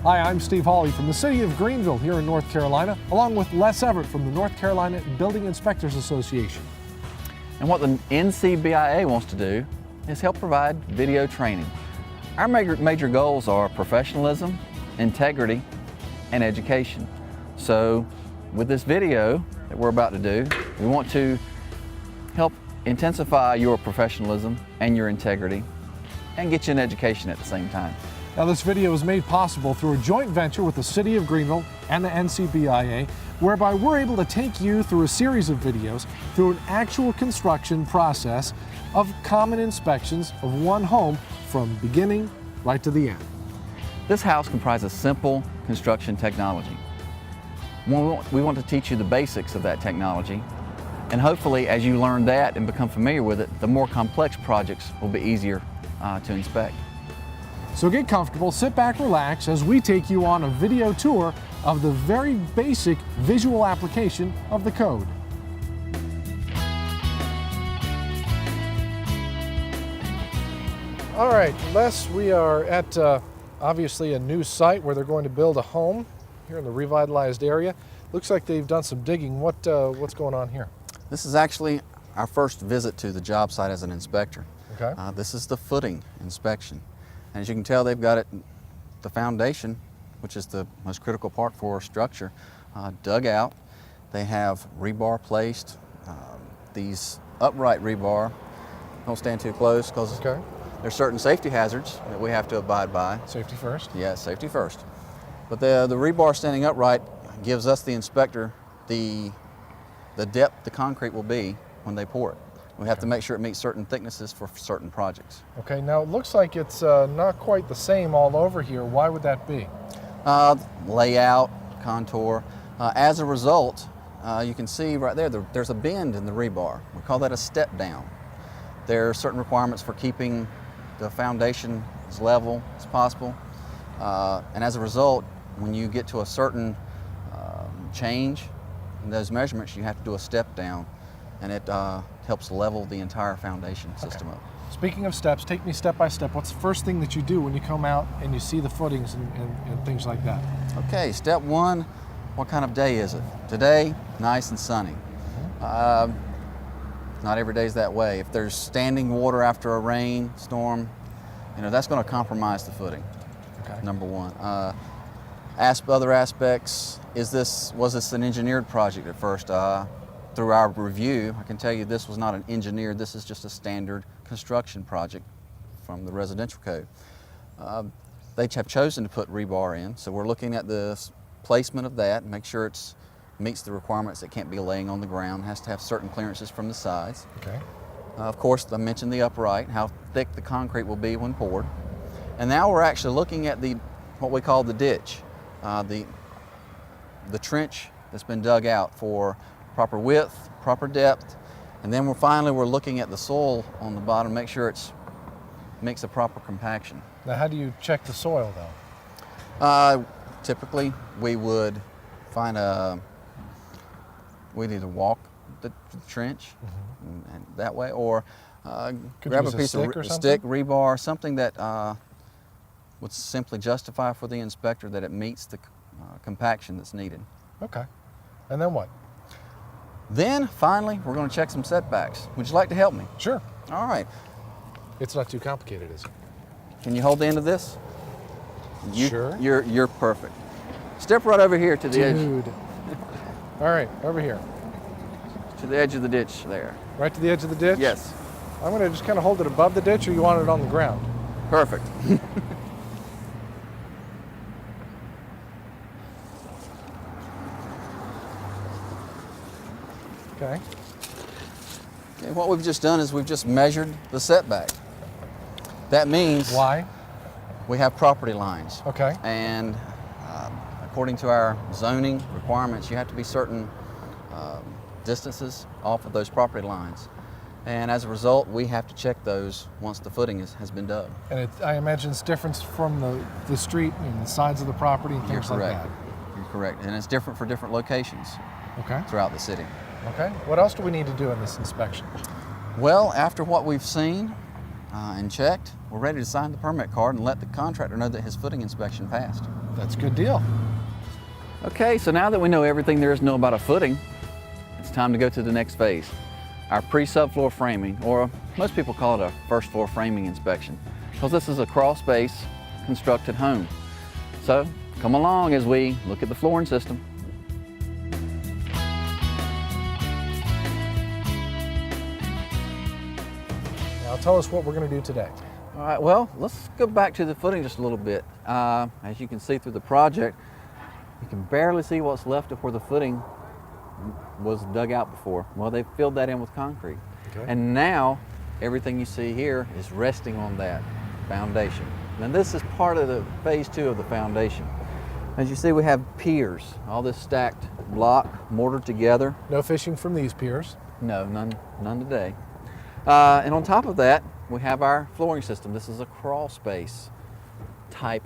Hi, I'm Steve Hawley from the city of Greenville here in North Carolina, along with Les Everett from the North Carolina Building Inspectors Association. And what the NCBIA wants to do is help provide video training. Our major goals are professionalism, integrity, and education. So with this video that we're about to do, we want to help intensify your professionalism and your integrity and get you an education at the same time. Now, this video is made possible through a joint venture with the City of Greenville and the NCBIA, whereby we're able to take you through a series of videos through an actual construction process of common inspections of one home from beginning right to the end. This house comprises simple construction technology. We want to teach you the basics of that technology, and hopefully as you learn that and become familiar with it, the more complex projects will be easier to inspect. So get comfortable, sit back, relax as we take you on a video tour of the very basic visual application of the code. All right, Les, we are at obviously a new site where they're going to build a home here in the revitalized area. Looks like they've done some digging. What's going on here? This is actually our first visit to the job site as an inspector. Okay. This is the footing inspection. And as you can tell, they've got it, the foundation, which is the most critical part for a structure, dug out. They have rebar placed. These upright rebar, don't stand too close because there's certain safety hazards that we have to abide by. Safety first? Yeah, safety first. But the rebar standing upright gives us, the inspector, the depth the concrete will be when they pour it. We have to make sure it meets certain thicknesses for certain projects. Okay, now it looks like it's not quite the same all over here. Why would that be? Layout, contour. As a result, you can see right there's a bend in the rebar. We call that a step down. There are certain requirements for keeping the foundation as level as possible. And as a result, when you get to a certain change in those measurements, you have to do a step down, and it helps level the entire foundation system up. Speaking of steps, take me step by step. What's the first thing that you do when you come out and you see the footings and things like that? Okay, step one, what kind of day is it? Today, nice and sunny. Not every day's that way. If there's standing water after a rain storm, that's going to compromise the footing. Okay. Number one. Other aspects, was this an engineered project at first? Through our review, I can tell you this was not an engineered, this is just a standard construction project from the residential code. They have chosen to put rebar in, so we're looking at the placement of that, make sure it meets the requirements. It can't be laying on the ground, it has to have certain clearances from the sides. Okay. Of course, I mentioned the upright, how thick the concrete will be when poured. And now we're actually looking at what we call the ditch, the trench that's been dug out for proper width, proper depth, and then we're looking at the soil on the bottom, make sure it makes a proper compaction. Now, how do you check the soil, though? Typically, we would we'd either walk the trench and that way, or grab a piece of stick, rebar, something that would simply justify for the inspector that it meets the compaction that's needed. Okay. And then what? Then, finally, we're going to check some setbacks. Would you like to help me? Sure. All right. It's not too complicated, is it? Can you hold the end of this? Sure. You're perfect. Step right over here to the edge. All right, over here. To the edge of the ditch there. Right to the edge of the ditch? Yes. I'm going to just kind of hold it above the ditch, or you want it on the ground? Perfect. Okay. Okay. What we've just done is we've just measured the setback. That means why? We have property lines. Okay. And according to our zoning requirements, you have to be certain distances off of those property lines. And as a result, we have to check those once the footing has been dug. And I imagine it's different from the street and the sides of the property and things like that. You're correct. And it's different for different locations throughout the city. Okay. What else do we need to do in this inspection? Well, after what we've seen and checked, we're ready to sign the permit card and let the contractor know that his footing inspection passed. That's a good deal. Okay, so now that we know everything there is to know about a footing, it's time to go to the next phase, our pre-subfloor framing, or most people call it a first floor framing inspection, because this is a crawl space constructed home. So come along as we look at the flooring system. Now tell us what we're going to do today. All right, well, let's go back to the footing just a little bit. As you can see through the project, you can barely see what's left of where the footing was dug out before. Well, they filled that in with concrete. Okay. And now, everything you see here is resting on that foundation. And this is part of the phase 2 of the foundation. As you see, we have piers, all this stacked block, mortared together. No fishing from these piers. No, none today. And on top of that, we have our flooring system. This is a crawl space type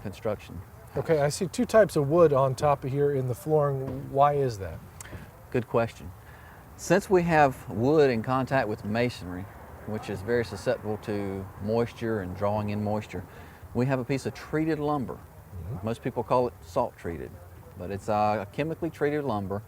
construction. Okay, I see 2 types of wood on top of here in the flooring. Why is that? Good question. Since we have wood in contact with masonry, which is very susceptible to moisture and drawing in moisture, we have a piece of treated lumber. Most people call it salt treated, but it's a chemically treated lumber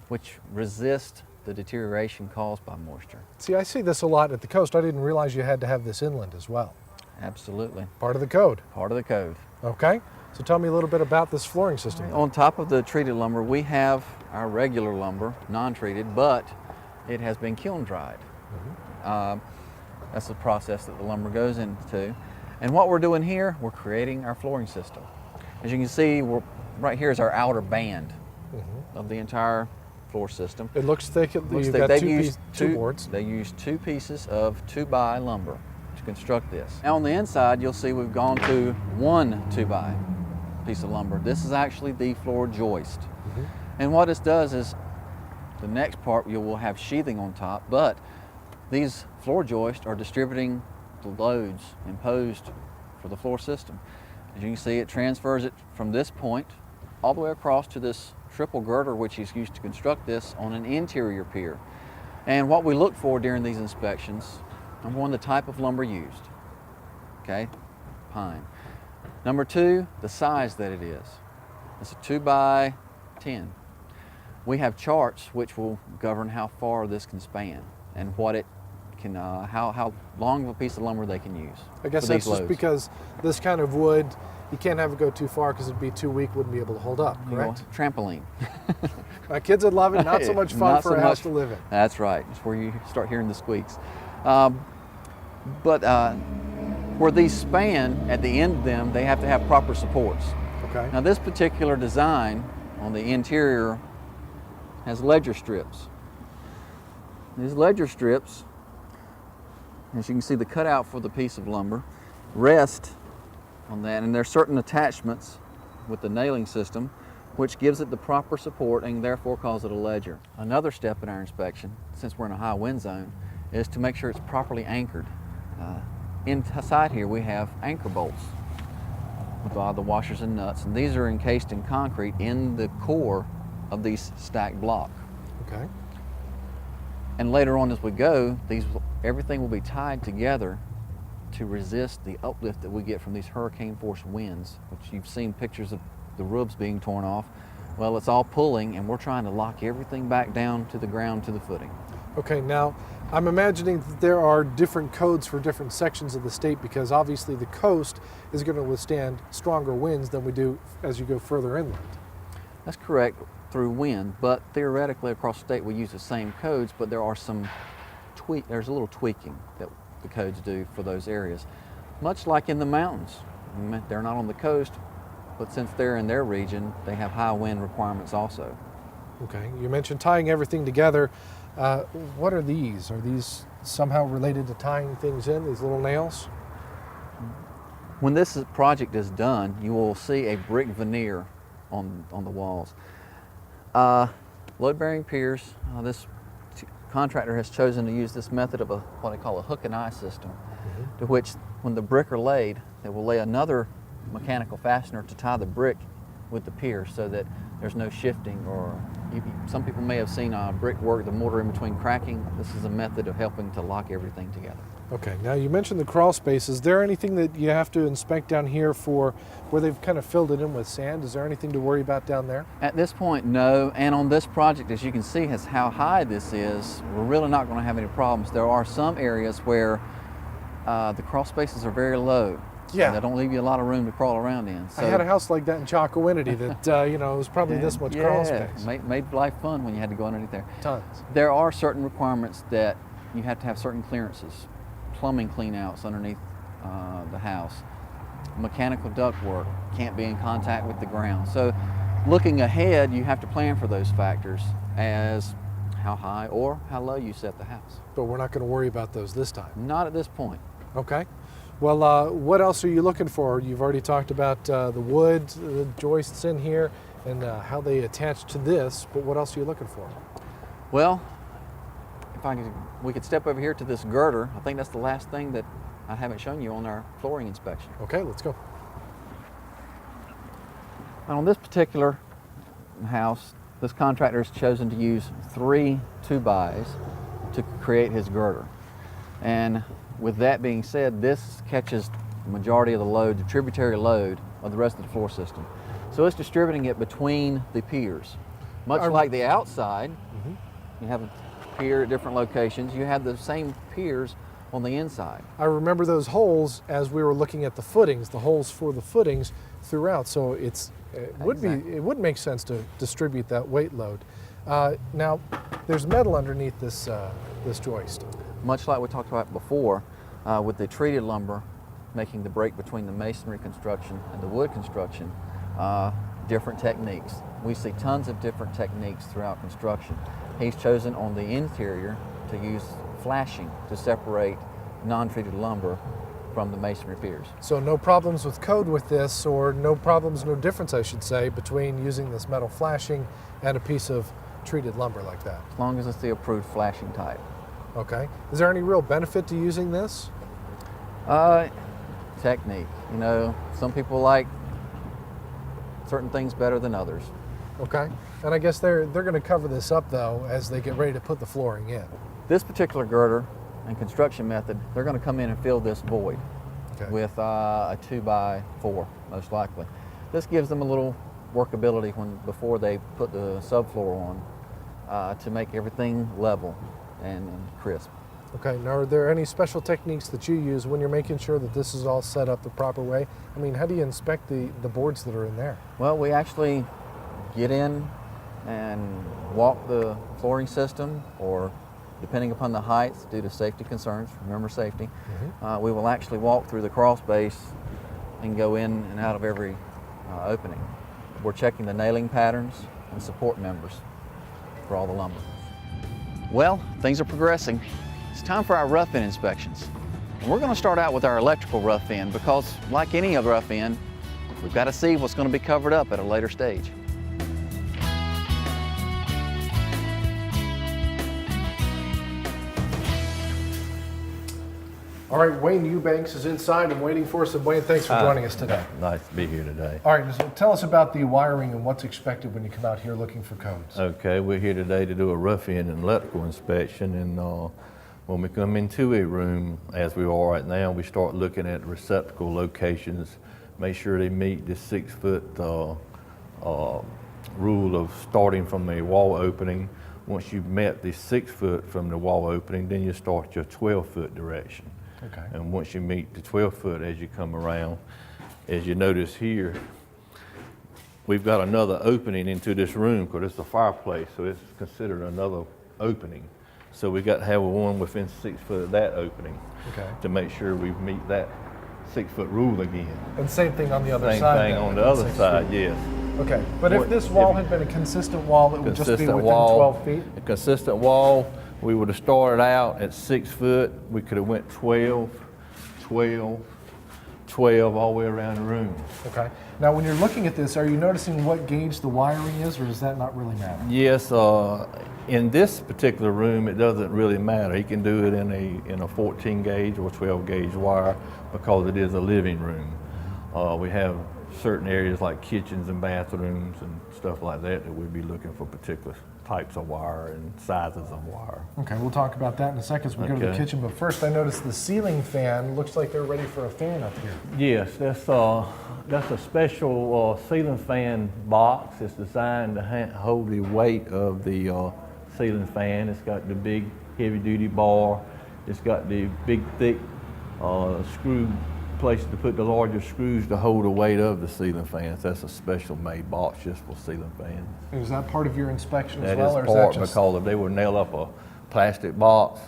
which resists the deterioration caused by moisture. See, I see this a lot at the coast. I didn't realize you had to have this inland as well. Absolutely. Part of the code. Part of the code. Okay, so tell me a little bit about this flooring system. On top of the treated lumber, we have our regular lumber, non-treated, but it has been kiln dried. That's the process that the lumber goes into. And what we're doing here, we're creating our flooring system. As you can see, right here is our outer band of the entire floor system. It looks thick. You've Looks got thick. two boards. They use 2 pieces of 2x lumber to construct this. Now on the inside, you'll see we've gone to 1 2x piece of lumber. This is actually the floor joist. And what this does is, the next part you will have sheathing on top, but these floor joists are distributing the loads imposed for the floor system. As you can see, it transfers it from this point all the way across to this triple girder, which is used to construct this on an interior pier. And what we look for during these inspections, number 1, the type of lumber used, okay, pine. Number 2, the size that it is. It's a 2x10. We have charts which will govern how far this can span and what it can, how long of a piece of lumber they can use. I guess for that's these just loads. because this kind of wood, you can't have it go too far because it'd be too weak, wouldn't be able to hold up, You know, correct? trampoline. My kids would love it, not so much fun Not for so a house much- to live in. That's right. It's where you start hearing the squeaks. Where these span, at the end of them, they have to have proper supports. Okay. Now this particular design on the interior has ledger strips. These ledger strips, as you can see the cutout for the piece of lumber, rest on that, and there are certain attachments with the nailing system which gives it the proper support and therefore calls it a ledger. Another step in our inspection, since we're in a high wind zone, is to make sure it's properly anchored. Inside here we have anchor bolts with all the washers and nuts, and these are encased in concrete in the core of these stacked block. Okay. And later on as we go, everything will be tied together to resist the uplift that we get from these hurricane force winds, which you've seen pictures of the roofs being torn off. Well, it's all pulling, and we're trying to lock everything back down to the ground, to the footing. Okay, now I'm imagining that there are different codes for different sections of the state because obviously the coast is going to withstand stronger winds than we do as you go further inland. That's correct through wind, but theoretically across the state we use the same codes, but there are some there's a little tweaking that the codes do for those areas. Much like in the mountains. They're not on the coast, but since they're in their region, they have high wind requirements also. Okay, you mentioned tying everything together. What are these? Are these somehow related to tying things in, these little nails? When this project is done, you will see a brick veneer on the walls. Load-bearing piers, this contractor has chosen to use this method of what I call a hook and eye system, to which when the brick are laid, they will lay another mechanical fastener to tie the brick with the pier so that there's no shifting or Some people may have seen brickwork, the mortar in between cracking. This is a method of helping to lock everything together. Okay, now you mentioned the crawl space. Is there anything that you have to inspect down here for where they've kind of filled it in with sand? Is there anything to worry about down there? At this point, no. And on this project, as you can see, as how high this is, we're really not going to have any problems. There are some areas where the crawl spaces are very low. Yeah. They don't leave you a lot of room to crawl around in. I had a house like that in Chocowinity that, you know, it was probably this much crawl space. Made life fun when you had to go underneath there. Tons. There are certain requirements that you have to have certain clearances. Plumbing cleanouts underneath the house. Mechanical ductwork can't be in contact with the ground. So looking ahead, you have to plan for those factors as how high or how low you set the house. But we're not going to worry about those this time. Not at this point. Okay. Well, what else are you looking for? You've already talked about the wood, the joists in here, and how they attach to this, but what else are you looking for? Well, we could step over here to this girder. I think that's the last thing that I haven't shown you on our flooring inspection. Okay, let's go. And on this particular house, this contractor has chosen to use 3 2-bys to create his girder. And with that being said, this catches the majority of the load, the tributary load of the rest of the floor system. So it's distributing it between the piers. Much like the outside, you have a pier at different locations, you have the same piers on the inside. I remember those holes as we were looking at the footings, the holes for the footings throughout. So it would make sense to distribute that weight load. Now, there's metal underneath this this joist. Much like we talked about before, with the treated lumber making the break between the masonry construction and the wood construction, different techniques. We see tons of different techniques throughout construction. He's chosen on the interior to use flashing to separate non-treated lumber from the masonry piers. So no problems with code with this, or no problems, no difference, I should say, between using this metal flashing and a piece of treated lumber like that. As long as it's the approved flashing type. Okay. Is there any real benefit to using this? Technique. You know, some people like certain things better than others. Okay. And I guess they're going to cover this up, though, as they get ready to put the flooring in. This particular girder and construction method, they're going to come in and fill this void with a 2x4, most likely. This gives them a little workability before they put the subfloor on to make everything level and crisp. Okay. Now, are there any special techniques that you use when you're making sure that this is all set up the proper way? I mean, how do you inspect the boards that are in there? Well, we actually get in and walk the flooring system, or depending upon the heights, due to safety concerns, remember safety, we will actually walk through the crawl space and go in and out of every opening. We're checking the nailing patterns and support members for all the lumber. Well, things are progressing. It's time for our rough-in inspections. And we're going to start out with our electrical rough-in because, like any other rough-in, we've got to see what's going to be covered up at a later stage. All right, Wayne Eubanks is inside and waiting for us. And Wayne, thanks for joining us today. Nice to be here today. All right, so tell us about the wiring and what's expected when you come out here looking for codes. Okay, we're here today to do a rough-in and electrical inspection, and when we come into a room, as we are right now, we start looking at receptacle locations, make sure they meet the 6-foot rule of starting from a wall opening. Once you've met the 6 foot from the wall opening, then you start your 12-foot direction. Okay. And once you meet the 12 foot as you come around, as you notice here, we've got another opening into this room because it's a fireplace, so it's considered another opening. So we got to have one within 6 foot of that opening to make sure we meet that 6 foot rule again. And same thing on the other Same side. thing then, on the within other 6 side, feet. yes. Okay, but if this wall had been a consistent wall, it would just be Consistent within wall, 12 feet? a consistent wall, we would have started out at 6 foot. We could have went 12, 12, 12 all the way around the room. Okay. Now, when you're looking at this, are you noticing what gauge the wiring is, or does that not really matter? Yes, in this particular room, it doesn't really matter. He can do it in a 14 gauge or 12 gauge wire because it is a living room. We have certain areas like kitchens and bathrooms and stuff like that that we'd be looking for particular types of wire and sizes of wire. Okay, we'll talk about that in a second as we go to the Okay. kitchen, but first I noticed the ceiling fan. Looks like they're ready for a fan up here. Yes, that's a special ceiling fan box. It's designed to hold the weight of the ceiling fan. It's got the big heavy-duty bar. It's got the big, thick screw place to put the larger screws to hold the weight of the ceiling fans. That's a special made box just for ceiling fans. And is that part of your inspection as That well, is or is part that just? because if they would nail up a plastic box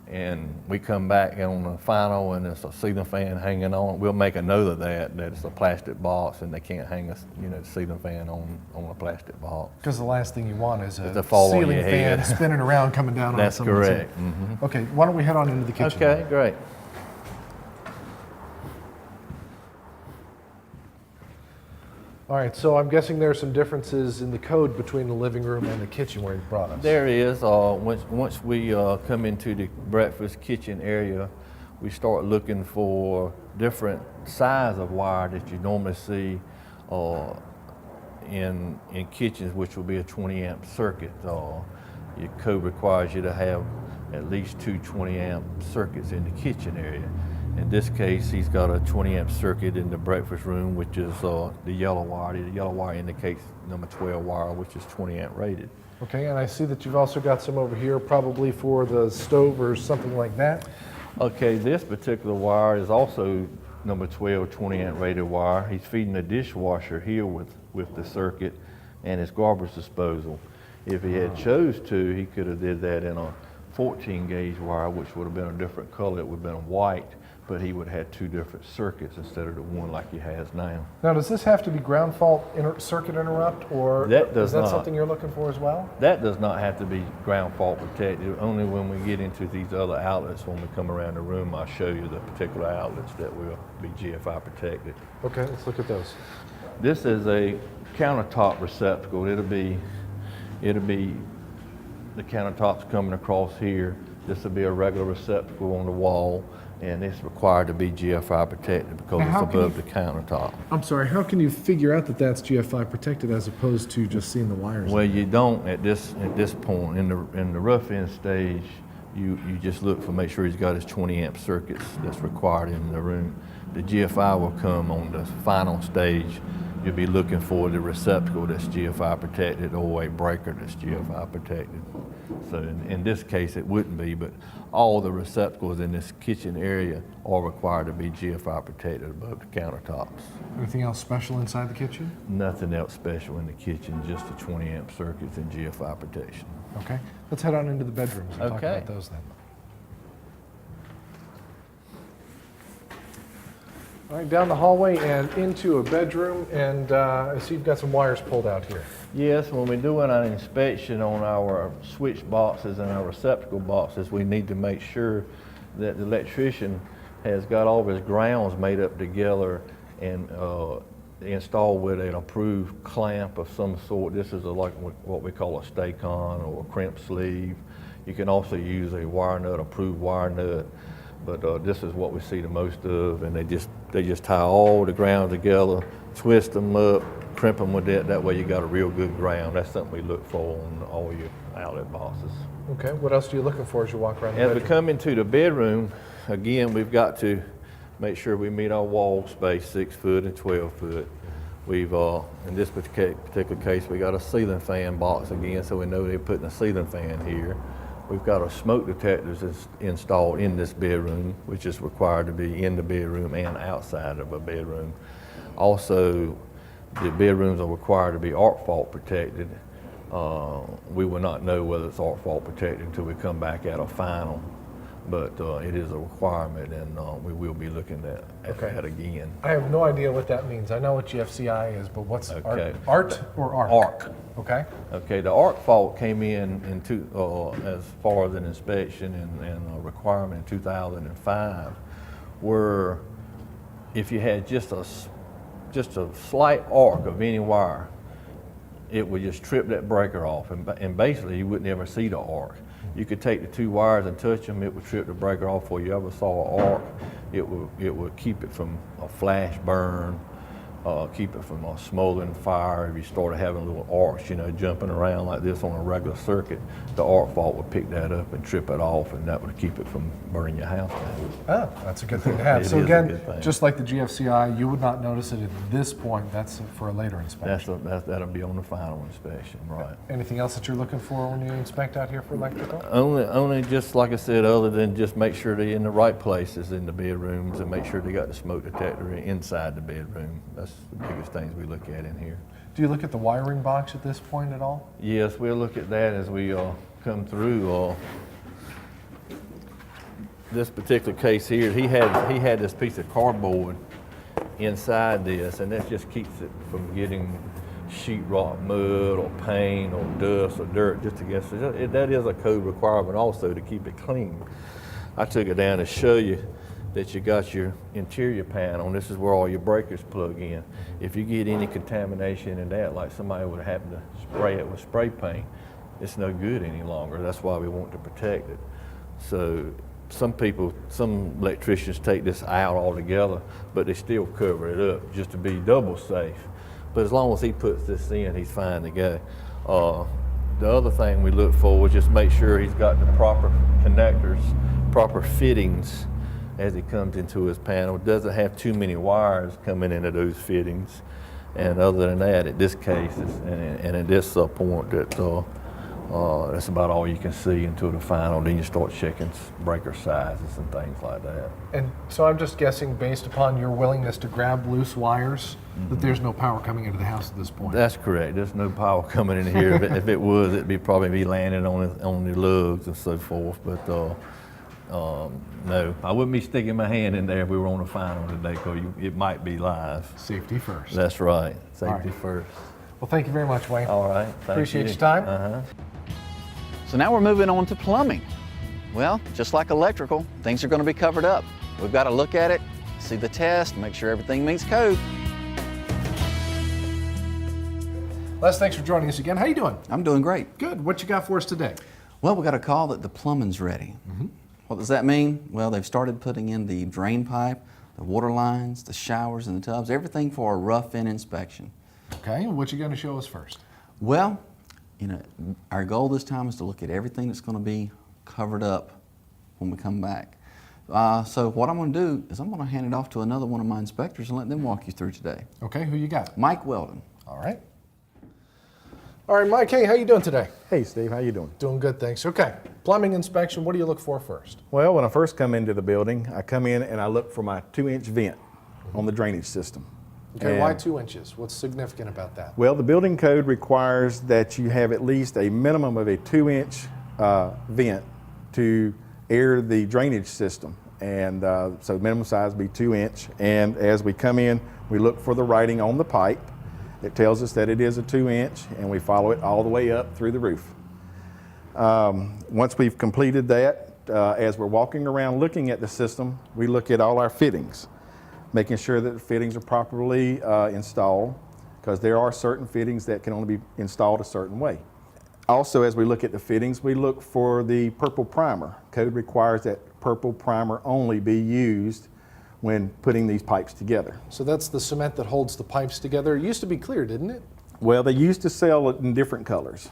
and we come back on the final and it's a ceiling fan hanging on, we'll make a note of that it's a plastic box and they can't hang a ceiling fan on a plastic box. Because the last thing you want is a To fall on ceiling your fan head. spinning around coming down That's on someone's correct. head. Okay, why don't we head on into the kitchen? Okay, great. All right, so I'm guessing there are some differences in the code between the living room and the kitchen where you brought us. There is, once we come into the breakfast kitchen area, we start looking for different size of wire that you normally see in kitchens, which will be a 20 amp circuit. Your code requires you to have at least two 20 amp circuits in the kitchen area. In this case, he's got a 20 amp circuit in the breakfast room, which is the yellow wire. The yellow wire indicates number 12 wire, which is 20 amp rated. Okay, and I see that you've also got some over here, probably for the stove or something like that. Okay, this particular wire is also number 12 20 amp rated wire. He's feeding the dishwasher here with the circuit and his garbage disposal. If he had chose to, he could have did that in a 14 gauge wire, which would have been a different color. It would have been white, but he would have had two different circuits instead of the one like he has now. Now, does this have to be ground fault circuit interrupt, or That does is that not. something you're looking for as well? That does not have to be ground fault protected. Only when we get into these other outlets, when we come around the room, I'll show you the particular outlets that will be GFI protected. Okay, let's look at those. This is a countertop receptacle. It'll be the countertops coming across here. This will be a regular receptacle on the wall, and it's required to be GFI protected because Now, it's how can above you- the countertop. I'm sorry, how can you figure out that that's GFI protected as opposed to just seeing the wires? Well, you don't at this point in the rough end stage. You just look for make sure he's got his 20 amp circuits that's required in the room. The GFI will come on the final stage. You'll be looking for the receptacle that's GFI protected or a breaker that's GFI protected. So in this case, it wouldn't be, but all the receptacles in this kitchen area are required to be GFI protected above the countertops. Anything else special inside the kitchen? Nothing else special in the kitchen, just the 20 amp circuits and GFI protection. Okay, let's head on into the bedrooms and talk Okay. about those then. All right, down the hallway and into a bedroom, and I see you've got some wires pulled out here. Yes, when we're doing an inspection on our switch boxes and our receptacle boxes, we need to make sure that the electrician has got all of his grounds made up together and installed with an approved clamp of some sort. This is like what we call a Stay-Con or a crimp sleeve. You can also use a wire nut, approved wire nut, but this is what we see the most of, and they just tie all the grounds together, twist them up, crimp them with that. That way you got a real good ground. That's something we look for on all your outlet boxes. Okay, what else are you looking for as you walk around the As we bedroom? come into the bedroom, again, we've got to make sure we meet our wall space, 6 foot and 12 foot. We've, in this particular case, we got a ceiling fan box again, so we know they're putting a ceiling fan here. We've got our smoke detectors installed in this bedroom, which is required to be in the bedroom and outside of a bedroom. Also, the bedrooms are required to be arc fault protected. We will not know whether it's arc fault protected until we come back at a final, but it is a requirement, and we will be looking at that again. I have no idea what that means. I know what GFCI is, but what's Okay. ART or ARC? Arc. Okay. Okay, the arc fault came in as far as an inspection and a requirement in 2005, where if you had just a slight arc of any wire, it would just trip that breaker off, and basically you wouldn't ever see the arc. You could take the two wires and touch them, it would trip the breaker off. Before you ever saw an arc, it would keep it from a flash burn keep it from a smoldering fire. If you started having little arcs, you know, jumping around like this on a regular circuit, the arc fault would pick that up and trip it off, and that would keep it from burning your house down. Oh, that's a good thing to have. It So is a again, good thing. just like the GFCI, you would not notice it at this point. That's for a later inspection. That'll be on the final inspection, right? Anything else that you're looking for when you inspect out here for electrical? Only just like I said, other than just make sure they're in the right places in the bedrooms and make sure they got the smoke detector inside the bedroom. That's the biggest things we look at in here. Do you look at the wiring box at this point at all? Yes, we'll look at that as we come through. This particular case here, he had this piece of cardboard inside this, and that just keeps it from getting sheetrock, mud, or paint, or dust, or dirt just against it. That is a code requirement also to keep it clean. I took it down to show you that you got your interior panel, and this is where all your breakers plug in. If you get any contamination in that, like somebody would happen to spray it with spray paint, it's no good any longer. That's why we want to protect it. So some electricians take this out altogether, but they still cover it up just to be double safe. But as long as he puts this in, he's fine to go. The other thing we look for is just make sure he's got the proper connectors, proper fittings as he comes into his panel. Doesn't have too many wires coming into those fittings. And other than that, at this case, and at this point, that's about all you can see until the final. Then you start checking breaker sizes and things like that. And so I'm just guessing, based upon your willingness to grab loose wires, that there's no power coming into the house at this point. That's correct. There's no power coming in here. If it was, it'd probably be landing on the lugs and so forth. But no, I wouldn't be sticking my hand in there if we were on the final today, because it might be live. Safety first. That's right. Safety All right. first. Well, thank you very much, Wayne. All right. Thank Appreciate you. your time. Uh-huh. So now we're moving on to plumbing. Well, just like electrical, things are going to be covered up. We've got to look at it, see the test, make sure everything meets code. Les, thanks for joining us again. How you doing? I'm doing great. Good. What you got for us today? Well, we got a call that the plumbing's ready. What does that mean? Well, they've started putting in the drain pipe, the water lines, the showers and the tubs, everything for a rough-in inspection. Okay, what you going to show us first? Well, you know, our goal this time is to look at everything that's going to be covered up when we come back. So what I'm going to do is I'm going to hand it off to another one of my inspectors and let them walk you through today. Okay, who you got? Mike Weldon. All right. All right, Mike, hey, how you doing today? Hey Steve, how you doing? Doing good, thanks. Okay, plumbing inspection, what do you look for first? Well, when I first come into the building, I come in and I look for my 2-inch vent on the drainage system. Okay, And, why 2 inches? What's significant about that? Well, the building code requires that you have at least a minimum of a 2-inch vent to air the drainage system. And so minimum size would be 2-inch. And as we come in, we look for the writing on the pipe. It tells us that it is a 2-inch, and we follow it all the way up through the roof. Once we've completed that, as we're walking around looking at the system, we look at all our fittings, making sure that the fittings are properly installed, because there are certain fittings that can only be installed a certain way. Also, as we look at the fittings, we look for the purple primer. Code requires that purple primer only be used when putting these pipes together. So that's the cement that holds the pipes together. It used to be clear, didn't it? Well, they used to sell it in different colors,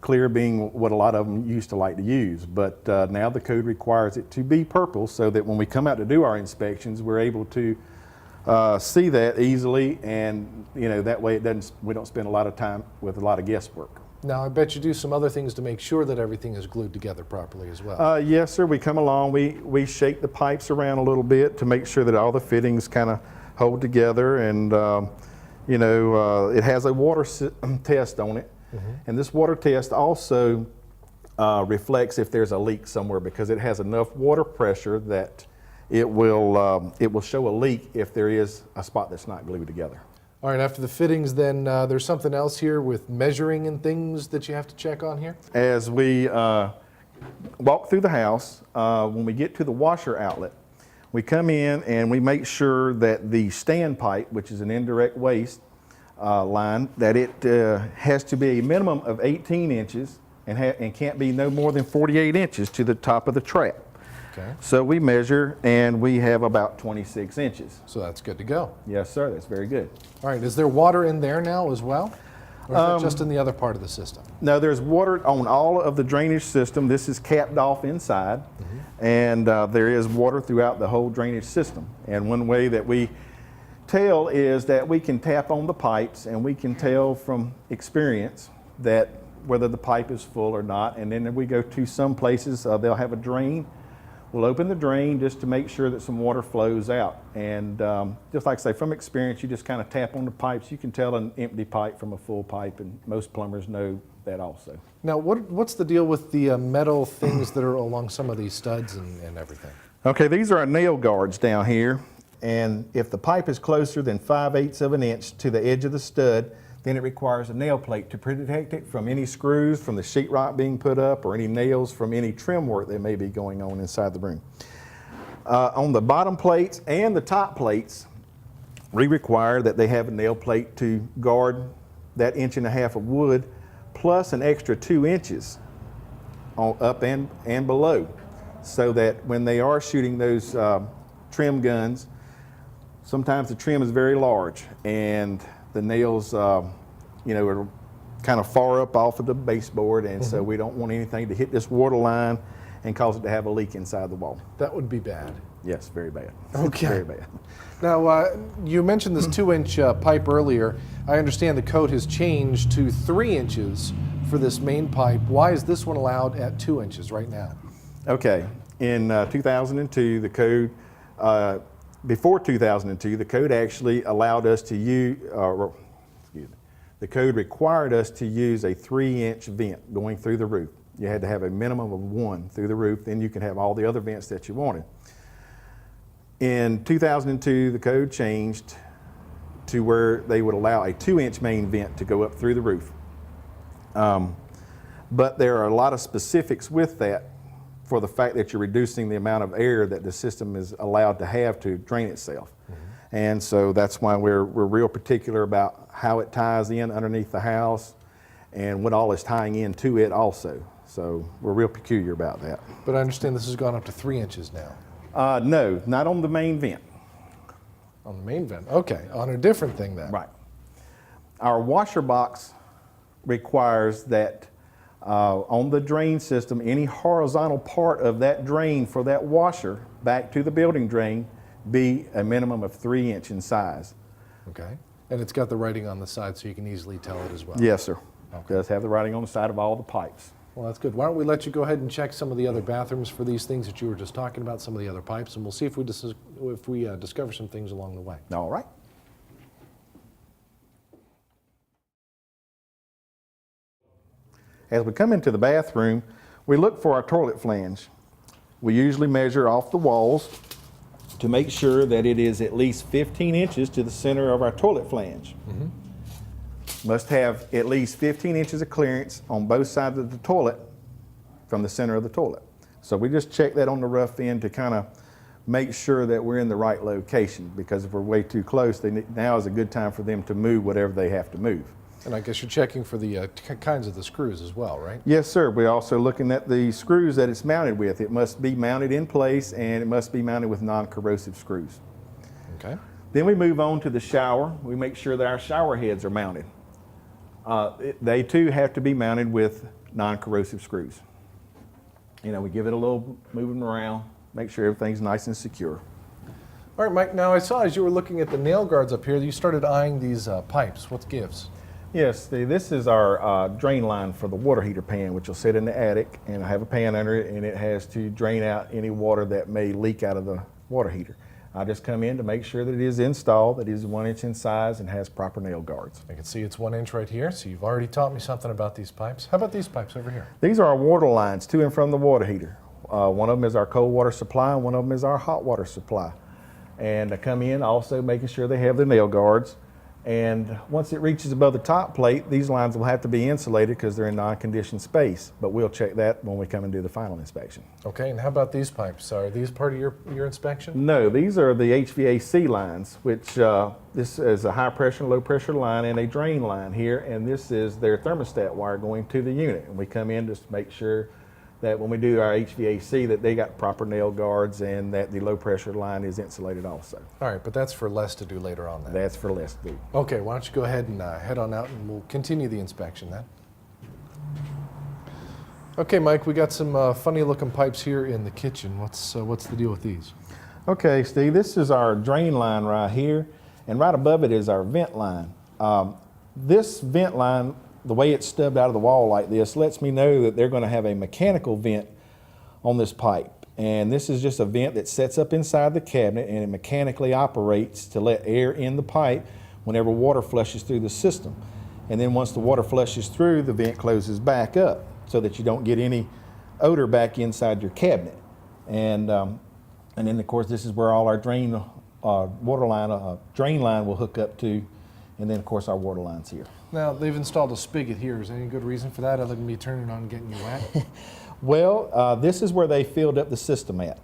clear being what a lot of them used to like to use, but now the code requires it to be purple so that when we come out to do our inspections, we're able to see that easily, and that way we don't spend a lot of time with a lot of guesswork. Now, I bet you do some other things to make sure that everything is glued together properly as well. Yes, sir. We come along, we shake the pipes around a little bit to make sure that all the fittings kind of hold together, and it has a water test on it. And this water test also reflects if there's a leak somewhere, because it has enough water pressure that it will show a leak if there is a spot that's not glued together. All right, after the fittings, then there's something else here with measuring and things that you have to check on here? As we walk through the house, when we get to the washer outlet, we come in and we make sure that the standpipe, which is an indirect waste line, that it has to be a minimum of 18 inches and can't be no more than 48 inches to the top of the trap. Okay. So we measure, and we have about 26 inches. So that's good to go. Yes, sir, that's very good. All right, is there water in there now as well? Or is that just in the other part of the system? Now, there's water on all of the drainage system. This is capped off inside, and there is water throughout the whole drainage system. And one way that we tell is that we can tap on the pipes, and we can tell from experience that whether the pipe is full or not. And then if we go to some places, they'll have a drain. We'll open the drain just to make sure that some water flows out. And just like I say, from experience, you just kind of tap on the pipes. You can tell an empty pipe from a full pipe, and most plumbers know that also. Now, what's the deal with the metal things that are along some of these studs and everything? Okay, these are our nail guards down here. And if the pipe is closer than 5/8 of an inch to the edge of the stud, then it requires a nail plate to protect it from any screws from the sheetrock being put up or any nails from any trim work that may be going on inside the room. On the bottom plates and the top plates, we require that they have a nail plate to guard that 1.5 inches of wood plus an extra 2 inches on up and below, so that when they are shooting those trim guns, sometimes the trim is very large and the nails, you know, are kind of far up off of the baseboard, and so we don't want anything to hit this water line and cause it to have a leak inside the wall. That would be bad. Yes, very bad. Okay. Very bad. Now, you mentioned this 2-inch pipe earlier. I understand the code has changed to 3 inches for this main pipe. Why is this one allowed at 2 inches right now? Okay, in 2002, the code, before 2002, the code actually allowed us to use, the code required us to use a 3-inch vent going through the roof. You had to have a minimum of 1 through the roof, then you could have all the other vents that you wanted. In 2002, the code changed to where they would allow a 2-inch main vent to go up through the roof. But there are a lot of specifics with that, for the fact that you're reducing the amount of air that the system is allowed to have to drain itself. And so that's why we're real particular about how it ties in underneath the house and what all is tying into it also. So we're real peculiar about that. But I understand this has gone up to 3 inches now. No, not on the main vent. On the main vent. Okay, on a different thing then. Right. Our washer box requires that on the drain system, any horizontal part of that drain for that washer back to the building drain be a minimum of 3 inches in size. Okay. And it's got the writing on the side so you can easily tell it as well. Yes, sir. Okay. It does have the writing on the side of all the pipes. Well, that's good. Why don't we let you go ahead and check some of the other bathrooms for these things that you were just talking about, some of the other pipes, and we'll see if we discover some things along the way. All right. As we come into the bathroom, we look for our toilet flange. We usually measure off the walls to make sure that it is at least 15 inches to the center of our toilet flange. Must have at least 15 inches of clearance on both sides of the toilet from the center of the toilet. So we just check that on the rough end to kind of make sure that we're in the right location, because if we're way too close, now is a good time for them to move whatever they have to move. And I guess you're checking for the kinds of the screws as well, right? Yes, sir. We're also looking at the screws that it's mounted with. It must be mounted in place, and it must be mounted with non-corrosive screws. Okay. Then we move on to the shower. We make sure that our shower heads are mounted. They too have to be mounted with non-corrosive screws. You know, we give it a little moving around, make sure everything's nice and secure. All right, Mike, now I saw as you were looking at the nail guards up here, you started eyeing these pipes. What gives? Yes, this is our drain line for the water heater pan, which will sit in the attic, and I have a pan under it, and it has to drain out any water that may leak out of the water heater. I just come in to make sure that it is installed, that it is 1 inch in size and has proper nail guards. I can see it's 1 inch right here, so you've already taught me something about these pipes. How about these pipes over here? These are our water lines to and from the water heater. One of them is our cold water supply, and one of them is our hot water supply. And I come in also making sure they have their nail guards. And once it reaches above the top plate, these lines will have to be insulated because they're in non-conditioned space. But we'll check that when we come and do the final inspection. Okay, and how about these pipes? Are these part of your inspection? No, these are the HVAC lines, which this is a high pressure, low pressure line and a drain line here. And this is their thermostat wire going to the unit. And we come in just to make sure that when we do our HVAC that they got proper nail guards and that the low pressure line is insulated also. All right, but that's for Les to do later on then. That's for less to do. Okay, why don't you go ahead and head on out and we'll continue the inspection then. Okay, Mike, we got some funny looking pipes here in the kitchen. What's the deal with these? Okay, Steve, this is our drain line right here, and right above it is our vent line. This vent line, the way it's stubbed out of the wall like this, lets me know that they're going to have a mechanical vent on this pipe. And this is just a vent that sets up inside the cabinet and it mechanically operates to let air in the pipe whenever water flushes through the system. And then once the water flushes through, the vent closes back up so that you don't get any odor back inside your cabinet. And then of course this is where all our drain line will hook up to, and then of course our water line's here. Now, they've installed a spigot here. Is there any good reason for that other than me turning it on and getting you wet? Well, this is where they filled up the system at.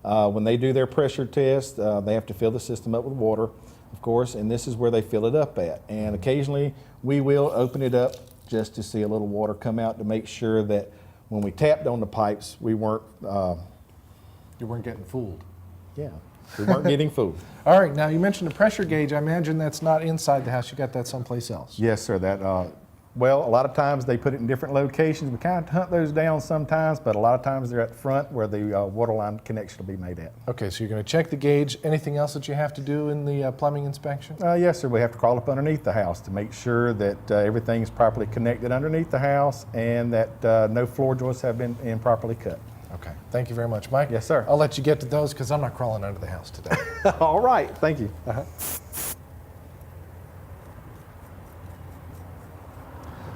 When they do their pressure test, they have to fill the system up with water, of course, and this is where they fill it up at. And occasionally we will open it up just to see a little water come out to make sure that when we tapped on the pipes, we weren't... You weren't getting fooled. Yeah, we weren't getting fooled. All right, now you mentioned a pressure gauge. I imagine that's not inside the house. You got that someplace else. Yes, sir. Well, a lot of times they put it in different locations. We kind of hunt those down sometimes, but a lot of times they're at the front where the water line connection will be made at. Okay, so you're going to check the gauge. Anything else that you have to do in the plumbing inspection? Yes, sir. We have to crawl up underneath the house to make sure that everything is properly connected underneath the house and that no floor joists have been improperly cut. Okay, thank you very much, Mike. Yes, sir. I'll let you get to those because I'm not crawling under the house today. All right, thank you. All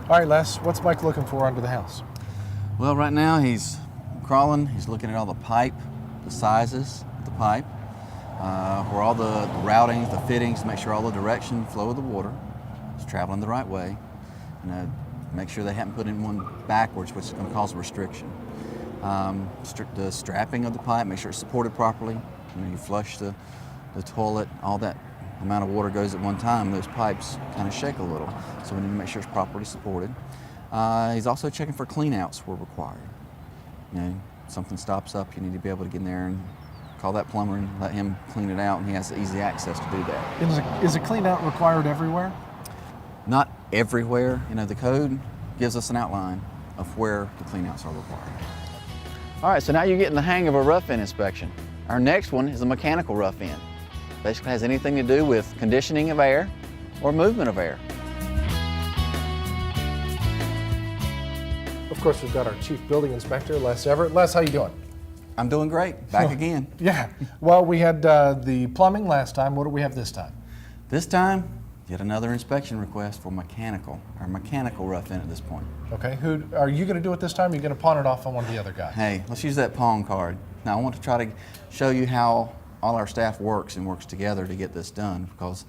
right, Les, what's Mike looking for under the house? Well, right now he's crawling, he's looking at all the pipe, the sizes of the pipe, where all the routings, the fittings, make sure all the direction, flow of the water is traveling the right way. Make sure they haven't put in one backwards, which is going to cause a restriction. The strapping of the pipe, make sure it's supported properly. You flush the toilet, all that amount of water goes at one time, those pipes kind of shake a little. So we need to make sure it's properly supported. He's also checking for cleanouts where required. Something stops up, you need to be able to get in there and call that plumber and let him clean it out, and he has easy access to do that. Is a clean out required everywhere? Not everywhere. The code gives us an outline of where the cleanouts are required. All right, so now you're getting the hang of a rough-in inspection. Our next one is a mechanical rough-in. Basically has anything to do with conditioning of air or movement of air. Of course, we've got our chief building inspector, Les Everett. Les, how you doing? I'm doing great. Back again. Yeah. Well, we had the plumbing last time. What do we have this time? This time, yet another inspection request for mechanical rough-in at this point. Okay. Who are you going to do it this time? Or are you going to pawn it off on one of the other guys? Hey, let's use that pawn card. Now, I want to try to show you how all our staff works together to get this done, because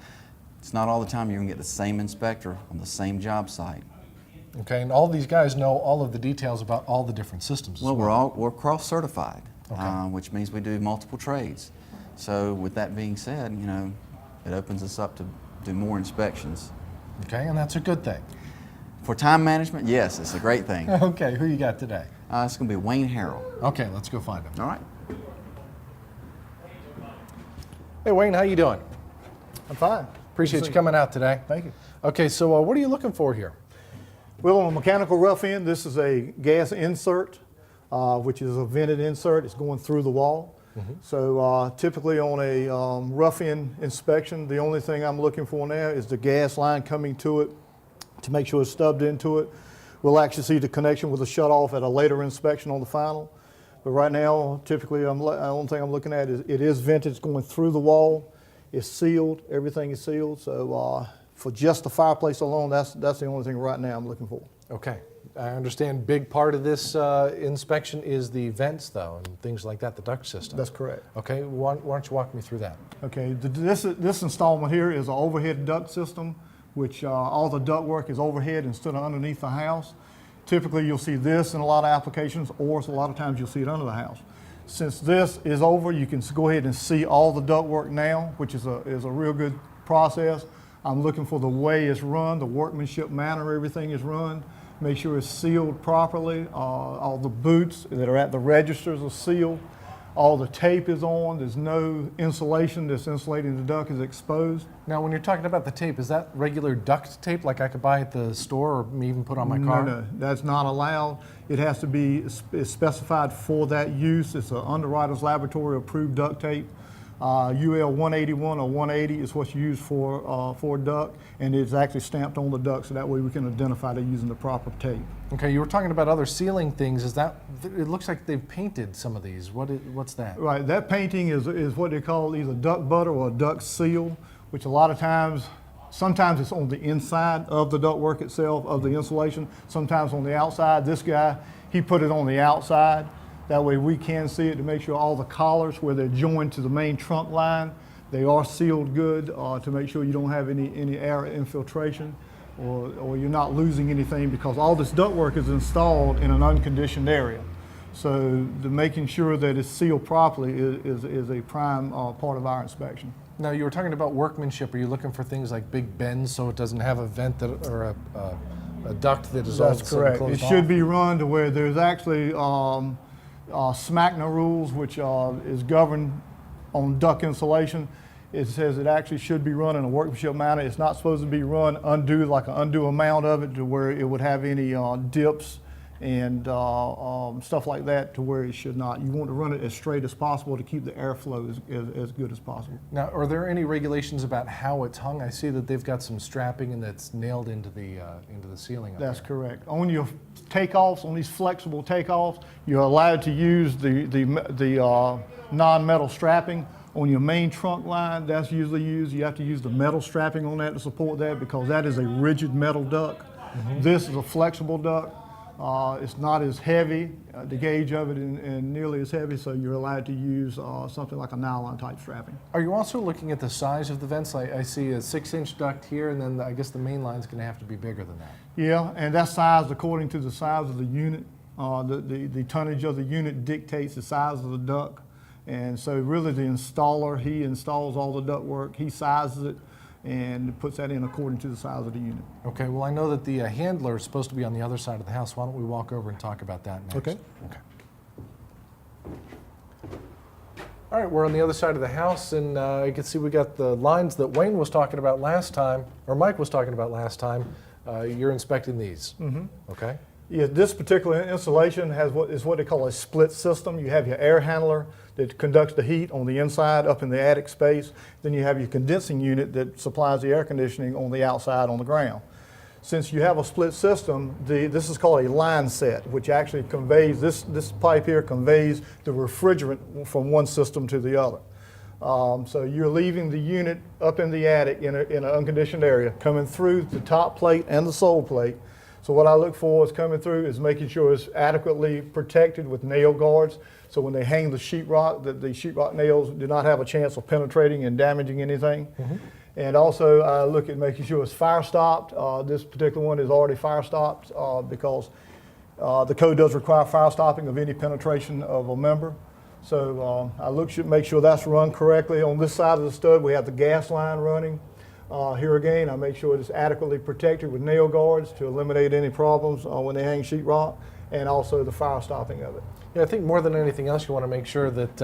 it's not all the time you're going to get the same inspector on the same job site. Okay, and all these guys know all of the details about all the different systems. Well, we're cross-certified, Okay. which means we do multiple trades. So with that being said, it opens us up to do more inspections. Okay, and that's a good thing. For time management, yes, it's a great thing. Okay, who you got today? It's going to be Wayne Harrell. Okay, let's go find him. All right. Hey, Wayne, how you doing? I'm fine. Appreciate you coming out today. Thank you. Okay, so what are you looking for here? Well, on a mechanical rough end, this is a gas insert, which is a vented insert. It's going through the wall. So typically on a rough end inspection, the only thing I'm looking for now is the gas line coming to it to make sure it's stubbed into it. We'll actually see the connection with the shutoff at a later inspection on the final. But right now, typically, the only thing I'm looking at is it is vented. It's going through the wall. It's sealed. Everything is sealed. So for just the fireplace alone, that's the only thing right now I'm looking for. Okay, I understand big part of this inspection is the vents, though, and things like that, the duct system. That's correct. Okay, why don't you walk me through that? Okay, this installment here is an overhead duct system, which all the duct work is overhead instead of underneath the house. Typically, you'll see this in a lot of applications, or a lot of times you'll see it under the house. Since this is over, you can go ahead and see all the duct work now, which is a real good process. I'm looking for the way it's run, the workmanship manner everything is run, make sure it's sealed properly. All the boots that are at the registers are sealed. All the tape is on. There's no insulation that's insulating the duct is exposed. Now, when you're talking about the tape, is that regular duct tape like I could buy at the store or even put on my car? No, that's not allowed. It has to be it's specified for that use. It's an Underwriters Laboratory approved duct tape. UL 181 or 180 is what's used for duct, and it's actually stamped on the duct, so that way we can identify they're using the proper tape. Okay, you were talking about other sealing things. Is that, it looks like they've painted some of these. What's that? Right, that painting is what they call either duct butter or duct seal, which a lot of times, sometimes it's on the inside of the ductwork itself, of the insulation, sometimes on the outside. This guy, he put it on the outside. That way we can see it to make sure all the collars where they're joined to the main trunk line, they are sealed good to make sure you don't have any air infiltration or you're not losing anything, because all this ductwork is installed in an unconditioned area. So the making sure that it's sealed properly is a prime part of our inspection. Now, you were talking about workmanship. Are you looking for things like big bends so it doesn't have a vent that, or a duct that is all of a That's sudden correct. closed It off? should be run to where there's actually SMACNA rules, which is governed on duct insulation. It says it actually should be run in a workmanship manner. It's not supposed to be run undue, like an undue amount of it to where it would have any dips and stuff like that, to where it should not. You want to run it as straight as possible to keep the airflow as good as possible. Now, are there any regulations about how it's hung? I see that they've got some strapping and that's nailed into the ceiling. That's correct. On your takeoffs, on these flexible takeoffs, you're allowed to use the non-metal strapping. On your main trunk line, that's usually used. You have to use the metal strapping on that to support that, because that is a rigid metal duct. This is a flexible duct. It's not as heavy, the gauge of it and nearly as heavy, so you're allowed to use something like a nylon type strapping. Are you also looking at the size of the vents? I see a 6-inch duct here, and then I guess the main line's going to have to be bigger than that. Yeah, and that's sized according to the size of the unit. The tonnage of the unit dictates the size of the duct. And so really the installer, he installs all the duct work, he sizes it, and puts that in according to the size of the unit. Okay, well, I know that the handler is supposed to be on the other side of the house. Why don't we walk over and talk about that next? Okay. All right, we're on the other side of the house, and you can see we got the lines that Wayne was talking about last time, or Mike was talking about last time. You're inspecting these. Okay. Yeah, this particular insulation has what they call a split system. You have your air handler that conducts the heat on the inside up in the attic space. Then you have your condensing unit that supplies the air conditioning on the outside on the ground. Since you have a split system, this is called a line set, which actually conveys, this pipe here conveys the refrigerant from one system to the other. So you're leaving the unit up in the attic in an unconditioned area, coming through the top plate and the sole plate. So what I look for is coming through is making sure it's adequately protected with nail guards. So when they hang the sheetrock, the sheetrock nails do not have a chance of penetrating and damaging anything. And also I look at making sure it's fire stopped. This particular one is already fire stopped because the code does require fire stopping of any penetration of a member. So I should make sure that's run correctly. On this side of the stud, we have the gas line running. Here again, I make sure it's adequately protected with nail guards to eliminate any problems when they hang sheetrock, and also the fire stopping of it. Yeah, I think more than anything else, you want to make sure that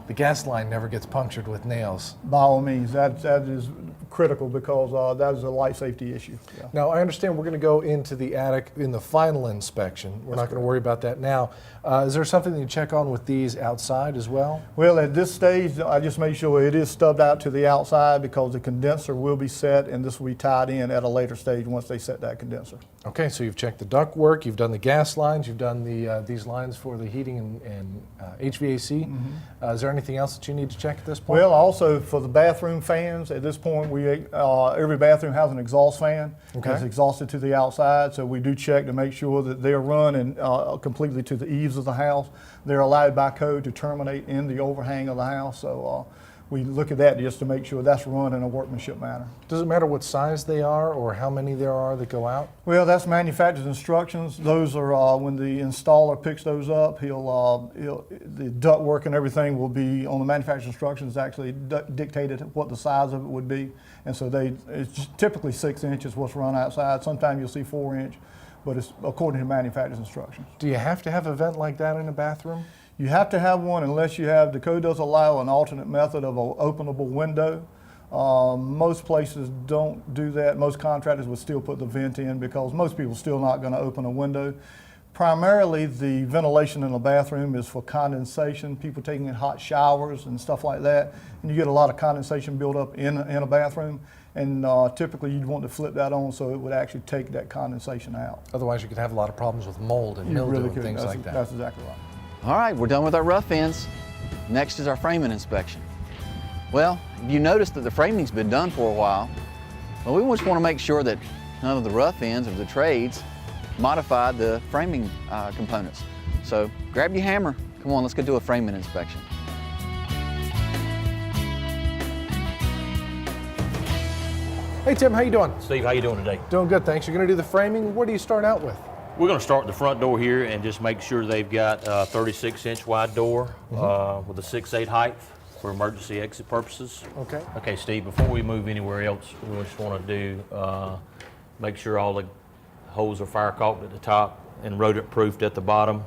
the gas line never gets punctured with nails. By all means, that is critical, because that is a life safety issue. Yeah. Now, I understand we're going to go into the attic in the final inspection. We're not going to worry about that now. Is there something that you check on with these outside as well? Well, at this stage, I just make sure it is stubbed out to the outside, because the condenser will be set, and this will be tied in at a later stage once they set that condenser. Okay, so you've checked the duct work, you've done the gas lines, you've done these lines for the heating and HVAC. Is there anything else that you need to check at this point? Well, also for the bathroom fans, at this point, every bathroom has an exhaust fan. Okay. That's exhausted to the outside, so we do check to make sure that they're run completely to the eaves of the house. They're allowed by code to terminate in the overhang of the house, so we look at that just to make sure that's run in a workmanship manner. Does it matter what size they are or how many there are that go out? Well, that's manufacturer's instructions. Those are when the installer picks those up. The duct work and everything will be on the manufacturer's instructions. Actually dictated what the size of it would be, and so it's typically 6 inches what's run outside. Sometimes you'll see 4 inch. but it's according to manufacturer's instructions. Do you have to have a vent like that in a bathroom? You have to have one unless you have, the code does allow an alternate method of an openable window. Most places don't do that. Most contractors would still put the vent in because most people are still not going to open a window. Primarily, the ventilation in the bathroom is for condensation, people taking hot showers and stuff like that. And you get a lot of condensation built up in a bathroom. And typically, you'd want to flip that on so it would actually take that condensation out. Otherwise, you could have a lot of problems with mold and You mildew really and could. things That's- like that. That's exactly right. All right, we're done with our rough ends. Next is our framing inspection. Well, you noticed that the framing's been done for a while. Well, we just want to make sure that none of the rough ends of the trades modified the framing components. So grab your hammer. Come on, let's go do a framing inspection. Hey Tim, how you doing? Steve, how you doing today? Doing good, thanks. You're going to do the framing. What do you start out with? We're going to start the front door here and just make sure they've got a 36-inch wide door with a 6'8" height for emergency exit purposes. Okay. Okay, Steve, before we move anywhere else, we just want to do, make sure all the holes are fire caulked at the top and rodent proofed at the bottom.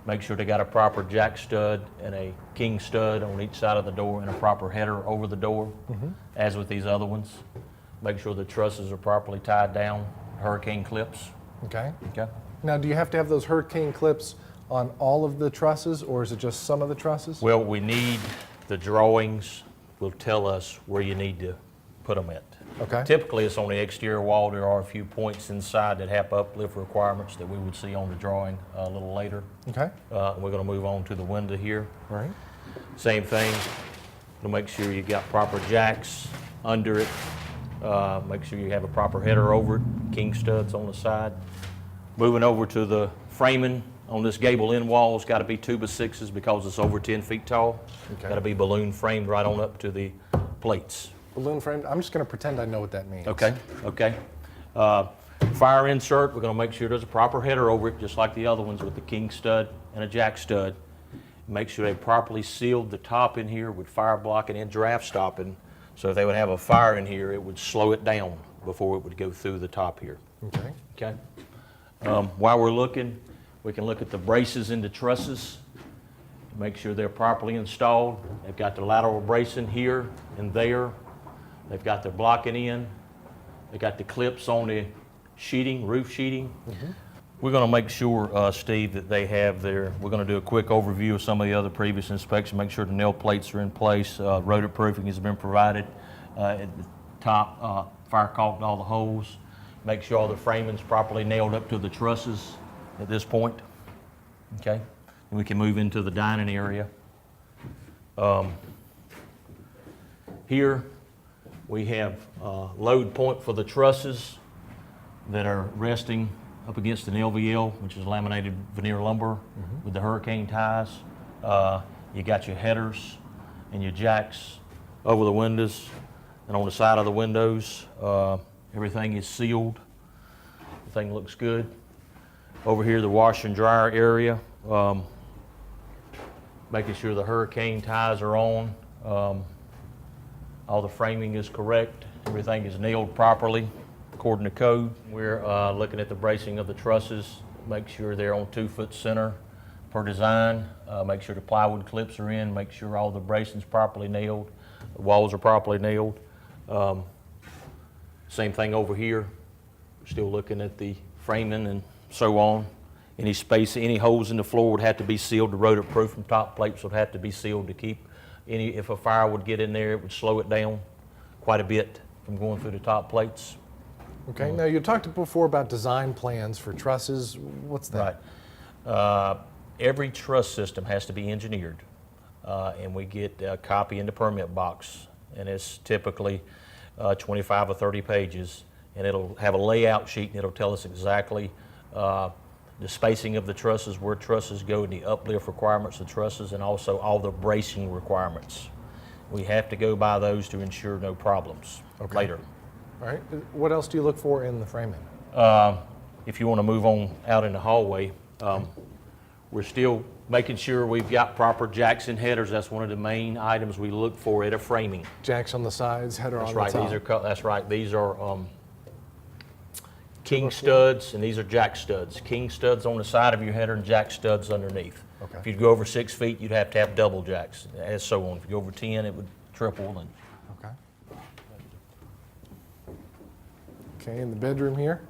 Make sure they got a proper jack stud and a king stud on each side of the door and a proper header over the door, as with these other ones. Make sure the trusses are properly tied down, hurricane clips. Okay. Okay. Now, do you have to have those hurricane clips on all of the trusses, or is it just some of the trusses? Well, we need, the drawings will tell us where you need to put them at. Okay. Typically, it's on the exterior wall. There are a few points inside that have uplift requirements that we would see on the drawing a little later. Okay. We're going to move on to the window here. All right. Same thing, to make sure you got proper jacks under it. Make sure you have a proper header over it, king studs on the side. Moving over to the framing on this gable end wall, it's got to be 2x6s because it's over 10 feet tall. Okay. Got to be balloon framed right on up to the plates. Balloon framed. I'm just going to pretend I know what that means. Okay, okay. Fire insert, we're going to make sure there's a proper header over it, just like the other ones with the king stud and a jack stud. Make sure they properly sealed the top in here with fire blocking and draft stopping. So if they would have a fire in here, it would slow it down before it would go through the top here. Okay. Okay. While we're looking, we can look at the braces in the trusses. Make sure they're properly installed. They've got the lateral bracing here and there. They've got their blocking in. They've got the clips on the sheeting, roof sheeting. We're going to make sure, Steve, that they have their, we're going to do a quick overview of some of the other previous inspections, make sure the nail plates are in place, rodent proofing has been provided at the top, fire caulked all the holes, make sure all the framing's properly nailed up to the trusses at this point. Okay, and we can move into the dining area. Here we have load point for the trusses that are resting up against an LVL, which is laminated veneer lumber with the hurricane ties. You got your headers and your jacks over the windows and on the side of the windows. Everything is sealed. Everything looks good. Over here, the wash and dryer area, making sure the hurricane ties are on. All the framing is correct. Everything is nailed properly according to code. We're looking at the bracing of the trusses, make sure they're on 2-foot center per design, make sure the plywood clips are in, make sure all the bracing's properly nailed, the walls are properly nailed. Same thing over here. We're still looking at the framing and so on. Any space, any holes in the floor would have to be sealed. The rodent proof and top plates would have to be sealed to keep any, if a fire would get in there, it would slow it down quite a bit from going through the top plates. Okay. Now, you talked before about design plans for trusses. What's that? Right. Every truss system has to be engineered, and we get a copy in the permit box, and it's typically 25 or 30 pages, and it'll have a layout sheet, and it'll tell us exactly the spacing of the trusses, where trusses go, and the uplift requirements of trusses, and also all the bracing requirements. We have to go by those to ensure no problems later. All right. What else do you look for in the framing? If you want to move on out in the hallway, we're still making sure we've got proper jacks and headers. That's one of the main items we look for at a framing. Jacks on the sides, header That's on right. the top. These are that's right. These are king studs, and these are jack studs. King studs on the side of your header and jack studs underneath. Okay. If you'd go over 6 feet, you'd have to have double jacks, and so on. If you go over 10, it would triple. And Okay. Okay, in the bedroom here?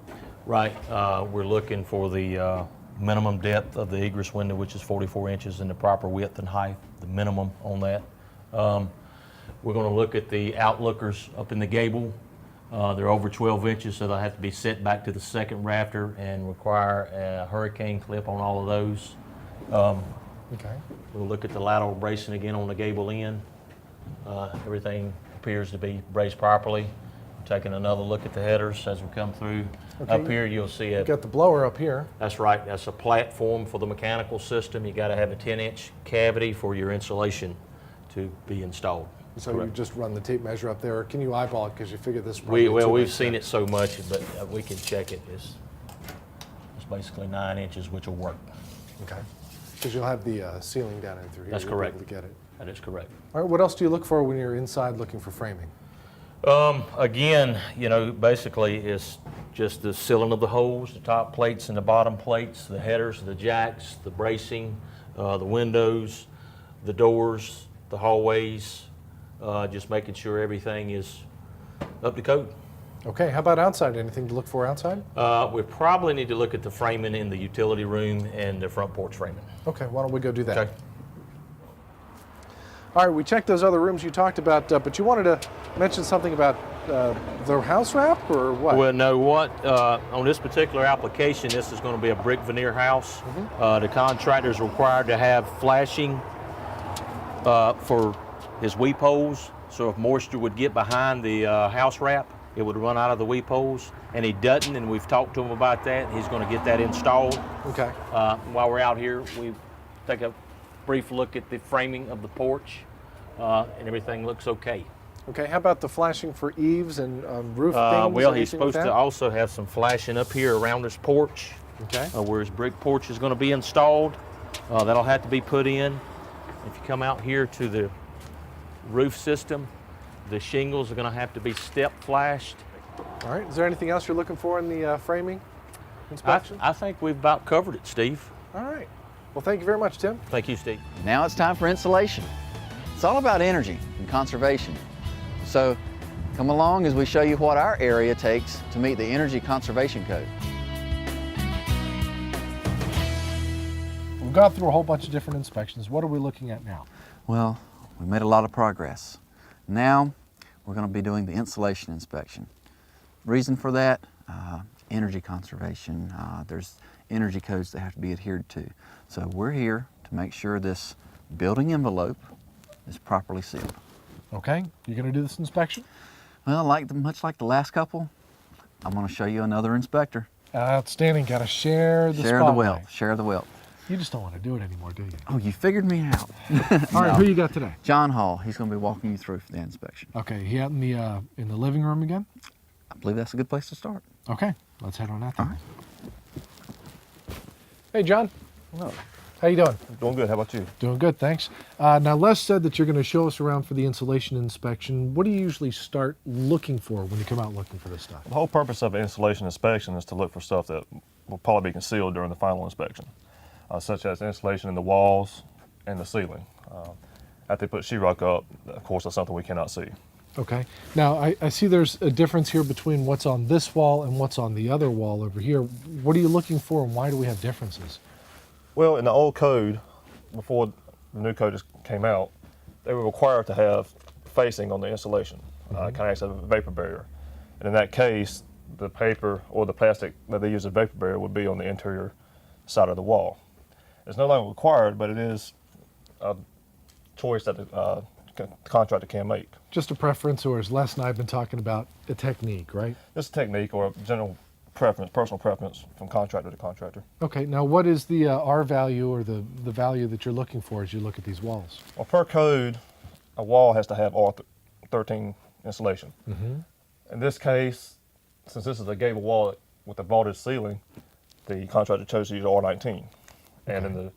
right, we're looking for the minimum depth of the egress window, which is 44 inches, and the proper width and height, the minimum on that. We're going to look at the outlookers up in the gable. They're over 12 inches, so they'll have to be set back to the second rafter and require a hurricane clip on all of those. Okay. We'll look at the lateral bracing again on the gable end. Everything appears to be braced properly. Taking another look at the headers as we come through. Okay. Up here, you'll see You've got the blower up here. that's right, that's a platform for the mechanical system. You got to have a 10-inch cavity for your insulation to be installed. So you Correct. just run the tape measure up there, or can you eyeball it because you figure this is probably We've seen it so much, but we can check it. It's basically 9 inches, which will work. Okay. Because you'll have the ceiling down in through here. That's You'll be correct. able to get it. That is correct. All right, what else do you look for when you're inside looking for framing? Again, basically it's just the sealing of the holes, the top plates and the bottom plates, the headers, the jacks, the bracing, the windows, the doors, the hallways, just making sure everything is up to code. Okay, how about outside? Anything to look for outside? We probably need to look at the framing in the utility room and the front porch framing. Okay, why don't we go do that? Okay. All right, we checked those other rooms you talked about, but you wanted to mention something about the house wrap or what? Well, no, on this particular application, this is going to be a brick veneer house. The contractor is required to have flashing for his weep holes, so if moisture would get behind the house wrap, it would run out of the weep holes, and he doesn't, and we've talked to him about that. He's going to get that installed. Okay. While we're out here, we take a brief look at the framing of the porch, and everything looks okay. Okay, how about the flashing for eaves and roof things? Well, he's anything supposed with to that? also have some flashing up here around this porch, Okay. where his brick porch is going to be installed. That'll have to be put in. If you come out here to the roof system, the shingles are going to have to be step flashed. All right, is there anything else you're looking for in the framing inspection? I think we've about covered it, Steve. All right. Well, thank you very much, Tim. Thank you, Steve. Now it's time for insulation. It's all about energy and conservation. So come along as we show you what our area takes to meet the Energy Conservation Code. We've gone through a whole bunch of different inspections. What are we looking at now? Well, we made a lot of progress. Now we're going to be doing the insulation inspection. Reason for that, energy conservation. There's energy codes that have to be adhered to. So we're here to make sure this building envelope is properly sealed. Okay, you're going to do this inspection? Well, much like the last couple, I'm going to show you another inspector. Outstanding. Got to share the Share the spotlight. wealth. Share the wealth. You just don't want to do it anymore, do you? Oh, you figured me out. All right, who you got today? John Hall. He's going to be walking you through for the inspection. Okay, he out in the living room again? I believe that's a good place to start. Okay, let's head on out there. All right. Hey, John. No, How you doing? doing good. How about you? Doing good, thanks. Now, Les said that you're going to show us around for the insulation inspection. What do you usually start looking for when you come out looking for this stuff? The whole purpose of an installation inspection is to look for stuff that will probably be concealed during the final inspection, such as insulation in the walls and the ceiling. After they put sheetrock up, of course, that's something we cannot see. Okay. Now, I see there's a difference here between what's on this wall and what's on the other wall over here. What are you looking for, and why do we have differences? Well, in the old code, before the new code just came out, they were required to have facing on the insulation, kind of acts as a vapor barrier. And in that case, the paper or the plastic that they use as vapor barrier would be on the interior side of the wall. It's no longer required, but it is a choice that the contractor can make. Just a preference, or as Les and I have been talking about, a technique, right? It's a technique or a general preference, personal preference from contractor to contractor. Okay. Now, what is the R value or the value that you're looking for as you look at these walls? Well, per code, a wall has to have R13 insulation. In this case, since this is a gable wall with a vaulted ceiling, the contractor chose to use R19. And in the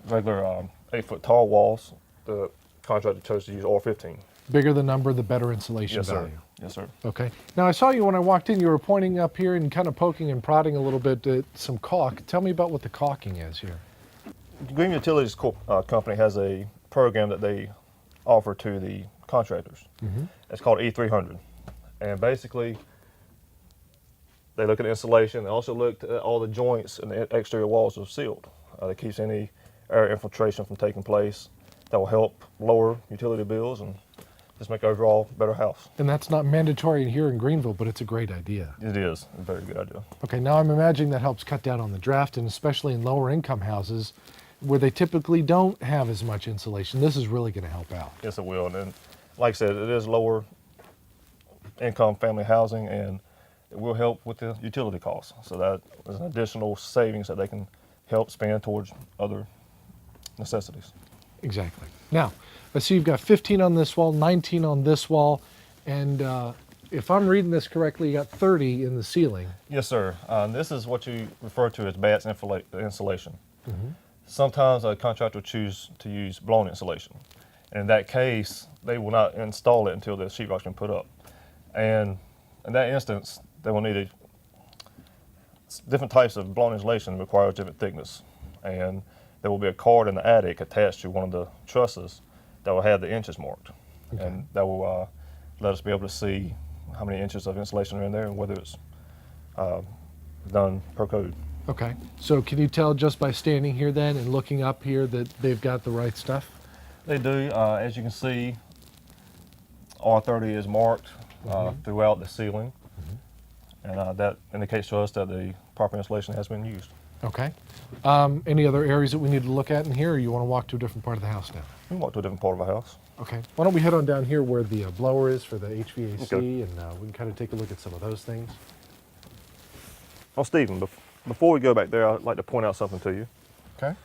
regular 8-foot tall walls, the contractor chose to use R15. Bigger the number, the better insulation Yes, sir. value. Yes, sir. Okay. Now I saw you when I walked in, you were pointing up here and kind of poking and prodding a little bit at some caulk. Tell me about what the caulking is here. Green Utilities Company has a program that they offer to the contractors. It's called E300. And basically, they look at the insulation. They also look at all the joints and the exterior walls are sealed. That keeps any air infiltration from taking place. That will help lower utility bills and just make overall better house. And that's not mandatory here in Greenville, but it's a great idea. It is a very good idea. Okay, now I'm imagining that helps cut down on the draft, and especially in lower income houses where they typically don't have as much insulation. This is really going to help out. Yes, it will. And like I said, it is lower income family housing, and it will help with the utility costs. So that is an additional savings that they can help spend towards other necessities. Exactly. Now, I see you've got 15 on this wall, 19 on this wall, and if I'm reading this correctly, you got 30 in the ceiling. Yes, sir. This is what you refer to as batts insulation. Sometimes a contractor will choose to use blown insulation. And in that case, they will not install it until the sheetrock's been put up. And in that instance, they will need different types of blown insulation requires different thickness. And there will be a card in the attic attached to one of the trusses that will have the inches marked. Okay. And that will let us be able to see how many inches of insulation are in there and whether it's done per code. Okay. So can you tell just by standing here then and looking up here that they've got the right stuff? They do. As you can see, R30 is marked throughout the ceiling, and that indicates to us that the proper insulation has been used. Okay. Any other areas that we need to look at in here, or you want to walk to a different part of the house now? We can walk to a different part of our house. Okay. Why don't we head on down here where the blower is for the HVAC, Okay. and we can kind of take a look at some of those things. Oh, Stephen, before we go back there, I'd like to point out something to you. Okay.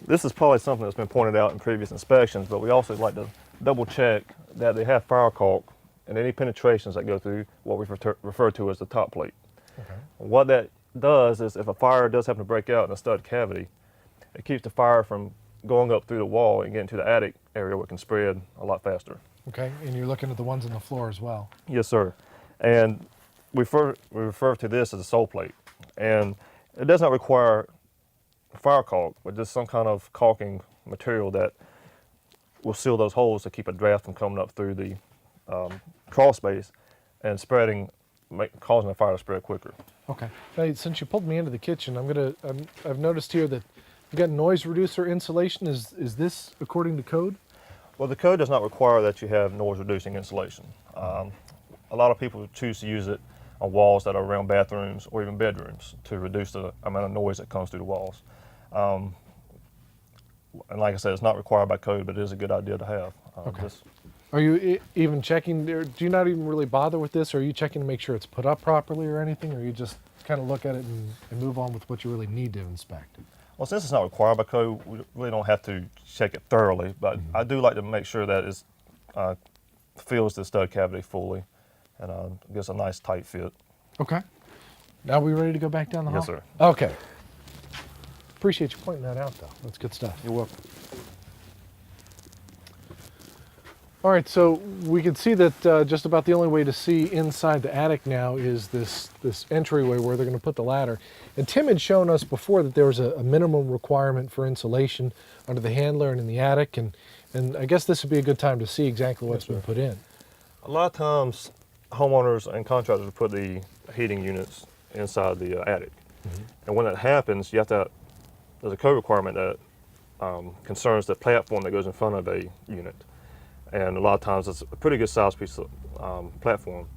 This is probably something that's been pointed out in previous inspections, but we also like to double check that they have fire caulk and any penetrations that go through what we refer to as the top plate. Okay. What that does is if a fire does happen to break out in a stud cavity, it keeps the fire from going up through the wall and getting to the attic area where it can spread a lot faster. Okay. And you're looking at the ones on the floor as well. Yes, sir. And we refer to this as a sole plate. And it does not require fire caulk, but just some kind of caulking material that will seal those holes to keep a draft from coming up through the crawl space and spreading, causing the fire to spread quicker. Okay. Hey, since you pulled me into the kitchen, I've noticed here that you've got noise reducer insulation. Is this according to code? Well, the code does not require that you have noise reducing insulation. A lot of people choose to use it on walls that are around bathrooms or even bedrooms to reduce the amount of noise that comes through the walls. And like I said, it's not required by code, but it is a good idea to have. Okay. Are you even checking, do you not even really bother with this? Or are you checking to make sure it's put up properly or anything? Or you just kind of look at it and move on with what you really need to inspect? Well, since it's not required by code, we really don't have to check it thoroughly, but I do like to make sure that it fills the stud cavity fully and gives a nice tight fit. Okay. Now we ready to go back down the hall? Yes, sir. Okay. Appreciate you pointing that out, though. That's good stuff. You're welcome. All right, so we can see that just about the only way to see inside the attic now is this entryway where they're going to put the ladder. And Tim had shown us before that there was a minimum requirement for insulation under the handler and in the attic, and I guess this would be a good time to see exactly what's been put in. A lot of times, homeowners and contractors will put the heating units inside the attic. And when that happens, you have to, there's a code requirement that concerns the platform that goes in front of a unit. And a lot of times it's a pretty good sized piece of platform.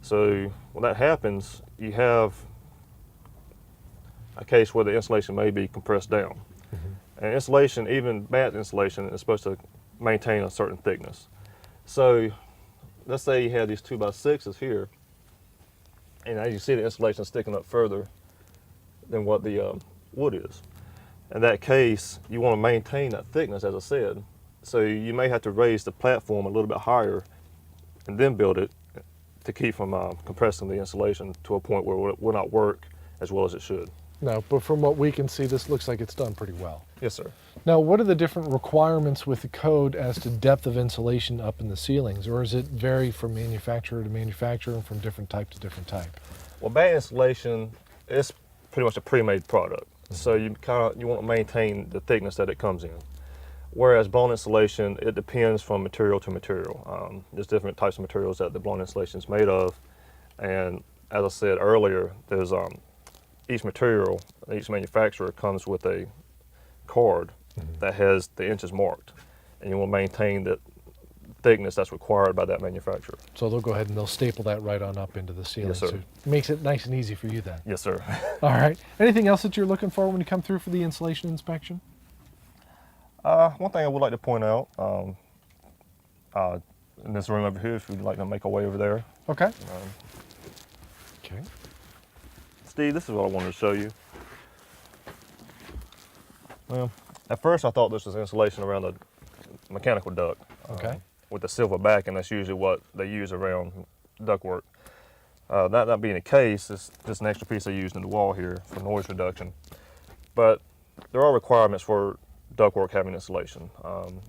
So when that happens, you have a case where the insulation may be compressed down. And insulation, even batt insulation, is supposed to maintain a certain thickness. So let's say you have these 2x6s here, and as you see, the insulation is sticking up further than what the wood is. In that case, you want to maintain that thickness, as I said. So you may have to raise the platform a little bit higher and then build it to keep from compressing the insulation to a point where it will not work as well as it should. No, but from what we can see, this looks like it's done pretty well. Yes, sir. Now, what are the different requirements with the code as to depth of insulation up in the ceilings, or is it vary from manufacturer to manufacturer and from different type to different type? Well, bad insulation is pretty much a pre-made product, so you want to maintain the thickness that it comes in. Whereas blown insulation, it depends from material to material. There's different types of materials that the blown insulation is made of, and as I said earlier, there's each material, each manufacturer comes with a card that has the inches marked, and you will maintain the thickness that's required by that manufacturer. So they'll go ahead and they'll staple that right on up into the ceiling. Yes, sir. So it makes it nice and easy for you then. Yes, sir. All right. Anything else that you're looking for when you come through for the insulation inspection? One thing I would like to point out, in this room over here, if you'd like to make our way over there. Okay. Okay. Steve, this is what I wanted to show you. Well, at first I thought this was insulation around the mechanical duct. Okay. With the silver backing, that's usually what they use around ductwork. That not being the case, it's just an extra piece they used in the wall here for noise reduction. But there are requirements for ductwork having insulation.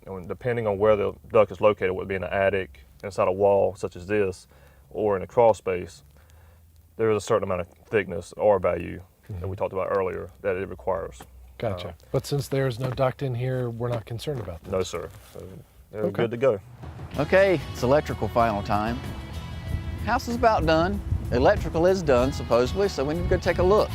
And depending on where the duct is located, whether it be in an attic, inside a wall such as this, or in a crawl space, there is a certain amount of thickness, R value, that we talked about earlier, that it requires. Gotcha. But since there's no duct in here, we're not concerned about that. No, sir. So they're Okay. good to go. Okay, it's electrical final time. House is about done. Electrical is done, supposedly, so we need to go take a look.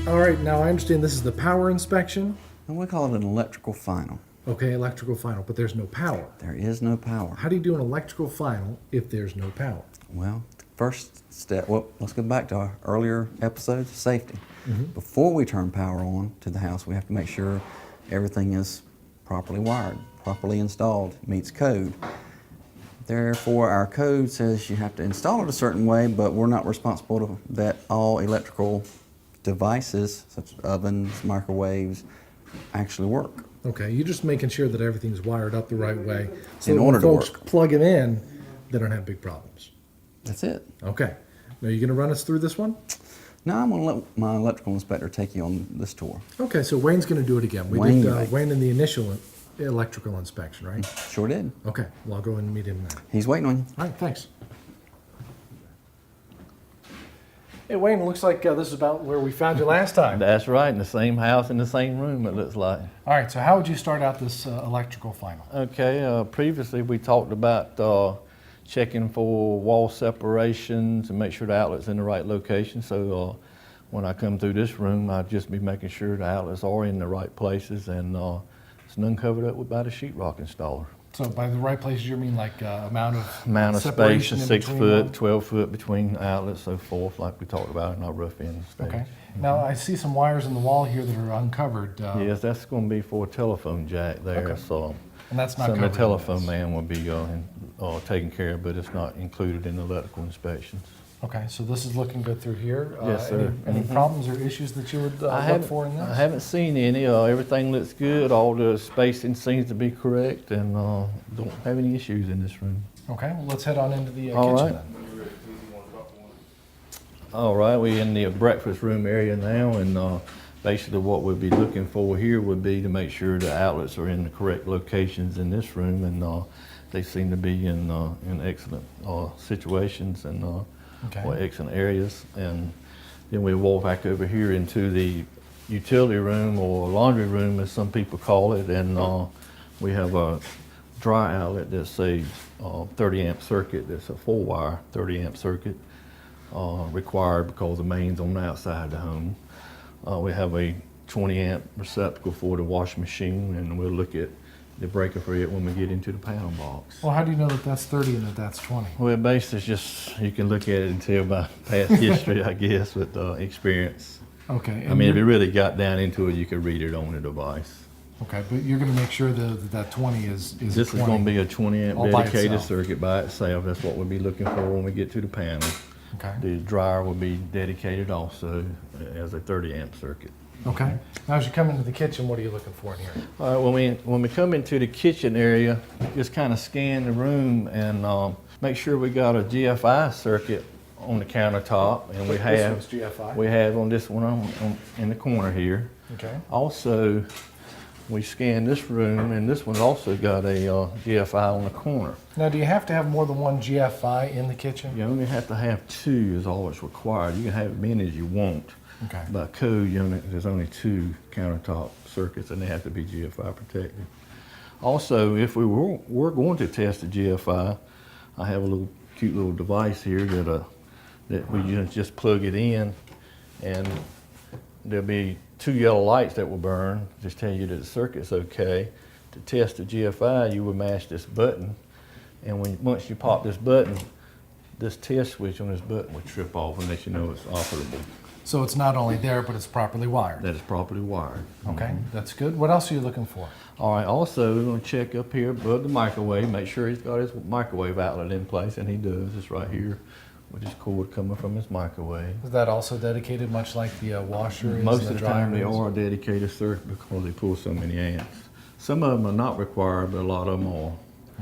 All right. Now I understand this is the power inspection. And we call it an electrical final. Okay, electrical final, but there's no power. There is no power. How do you do an electrical final if there's no power? Well, the first step, well, let's go back to our earlier episodes, safety. Before we turn power on to the house, we have to make sure everything is properly wired, properly installed, meets code. Therefore, our code says you have to install it a certain way, but we're not responsible that all electrical devices, such as ovens, microwaves, actually work. Okay, you're just making sure that everything's wired up the right way, so In that when order to folks work. plug it in, they don't have big problems. That's it. Okay. Now you're going to run us through this one? Now I'm going to let my electrical inspector take you on this tour. Okay, so Wayne's going to do it again. We Wayne, did right. Wayne in the initial electrical inspection, right? Sure did. Okay, well, I'll go and meet him now. He's waiting on you. All right, thanks. Hey, Wayne, it looks like this is about where we found you last time. That's right, in the same house, in the same room, it looks like. All right, so how would you start out this electrical final? Okay, previously we talked about checking for wall separations and make sure the outlet's in the right location. So when I come through this room, I'd just be making sure the outlets are in the right places, and it's none covered up with by the sheetrock installer. So by the right places, you mean like amount of Amount of space, separation in 6 between foot, them? 12 foot between outlets, so forth, like we talked about in our rough end stage. Okay. Now I see some wires in the wall here that are uncovered. Yes, that's going to be for a telephone jack there, Okay. so And that's not some of covered the in telephone this. man will be taken care of, but it's not included in the electrical inspections. Okay, so this is looking good through here. Yes, sir. Any problems or issues that you would look for in I this? haven't seen any. Everything looks good. All the spacing seems to be correct, and don't have any issues in this room. Okay, well, let's head on into the All kitchen right. then. All right, we're in the breakfast room area now, and basically what we'll be looking for here would be to make sure the outlets are in the correct locations in this room, and they seem to be in excellent situations and Okay. or excellent areas. And then we walk back over here into the utility room, or laundry room as some people call it, and we have a dry outlet that's a 30 amp circuit. That's a 4-wire 30 amp circuit required because the main's on the outside of the home. We have a 20 amp receptacle for the washing machine, and we'll look at the breaker for it when we get into the panel box. Well, how do you know that that's 30 and that that's 20? Well, basically, it's just, you can look at it and tell by past history, I guess, with experience. Okay. I mean, if you really got down into it, you could read it on the device. Okay, but you're going to make sure that 20 is This 20. is going to be a 20 amp all by dedicated itself. circuit by itself. That's what we'll be looking for when we get to the panel. Okay. The dryer will be dedicated also as a 30 amp circuit. Okay. Now, as you come into the kitchen, what are you looking for in here? All right, when we come into the kitchen area, just kind of scan the room and make sure we got a GFI circuit on the countertop, and we This have one's GFI? we have on this one in the corner here. Okay. Also, we scanned this room, and this one's also got a GFI on the corner. Now, do you have to have more than one GFI in the kitchen? You only have to have 2 is all that's required. You can have as many as you want. Okay. By code, there's only 2 countertop circuits, and they have to be GFI protected. Also, if we were going to test the GFI, I have a cute little device here that we just plug it in, and there'll be 2 yellow lights that will burn, just tell you that the circuit's okay. To test the GFI, you would mash this button, and once you pop this button, this test switch on this button will trip off and let you know it's operable. So it's not only there, but it's properly wired. That is properly wired. Okay, that's good. What else are you looking for? All right, also, we're gonna check up here above the microwave, make sure he's got his microwave outlet in place, and he does. It's right here with his cord coming from his microwave. Is that also dedicated, much like the washer is? Most and of the dryer time they is? are dedicated circuit because they pull so many amps. Some of them are not required, but a lot of them are.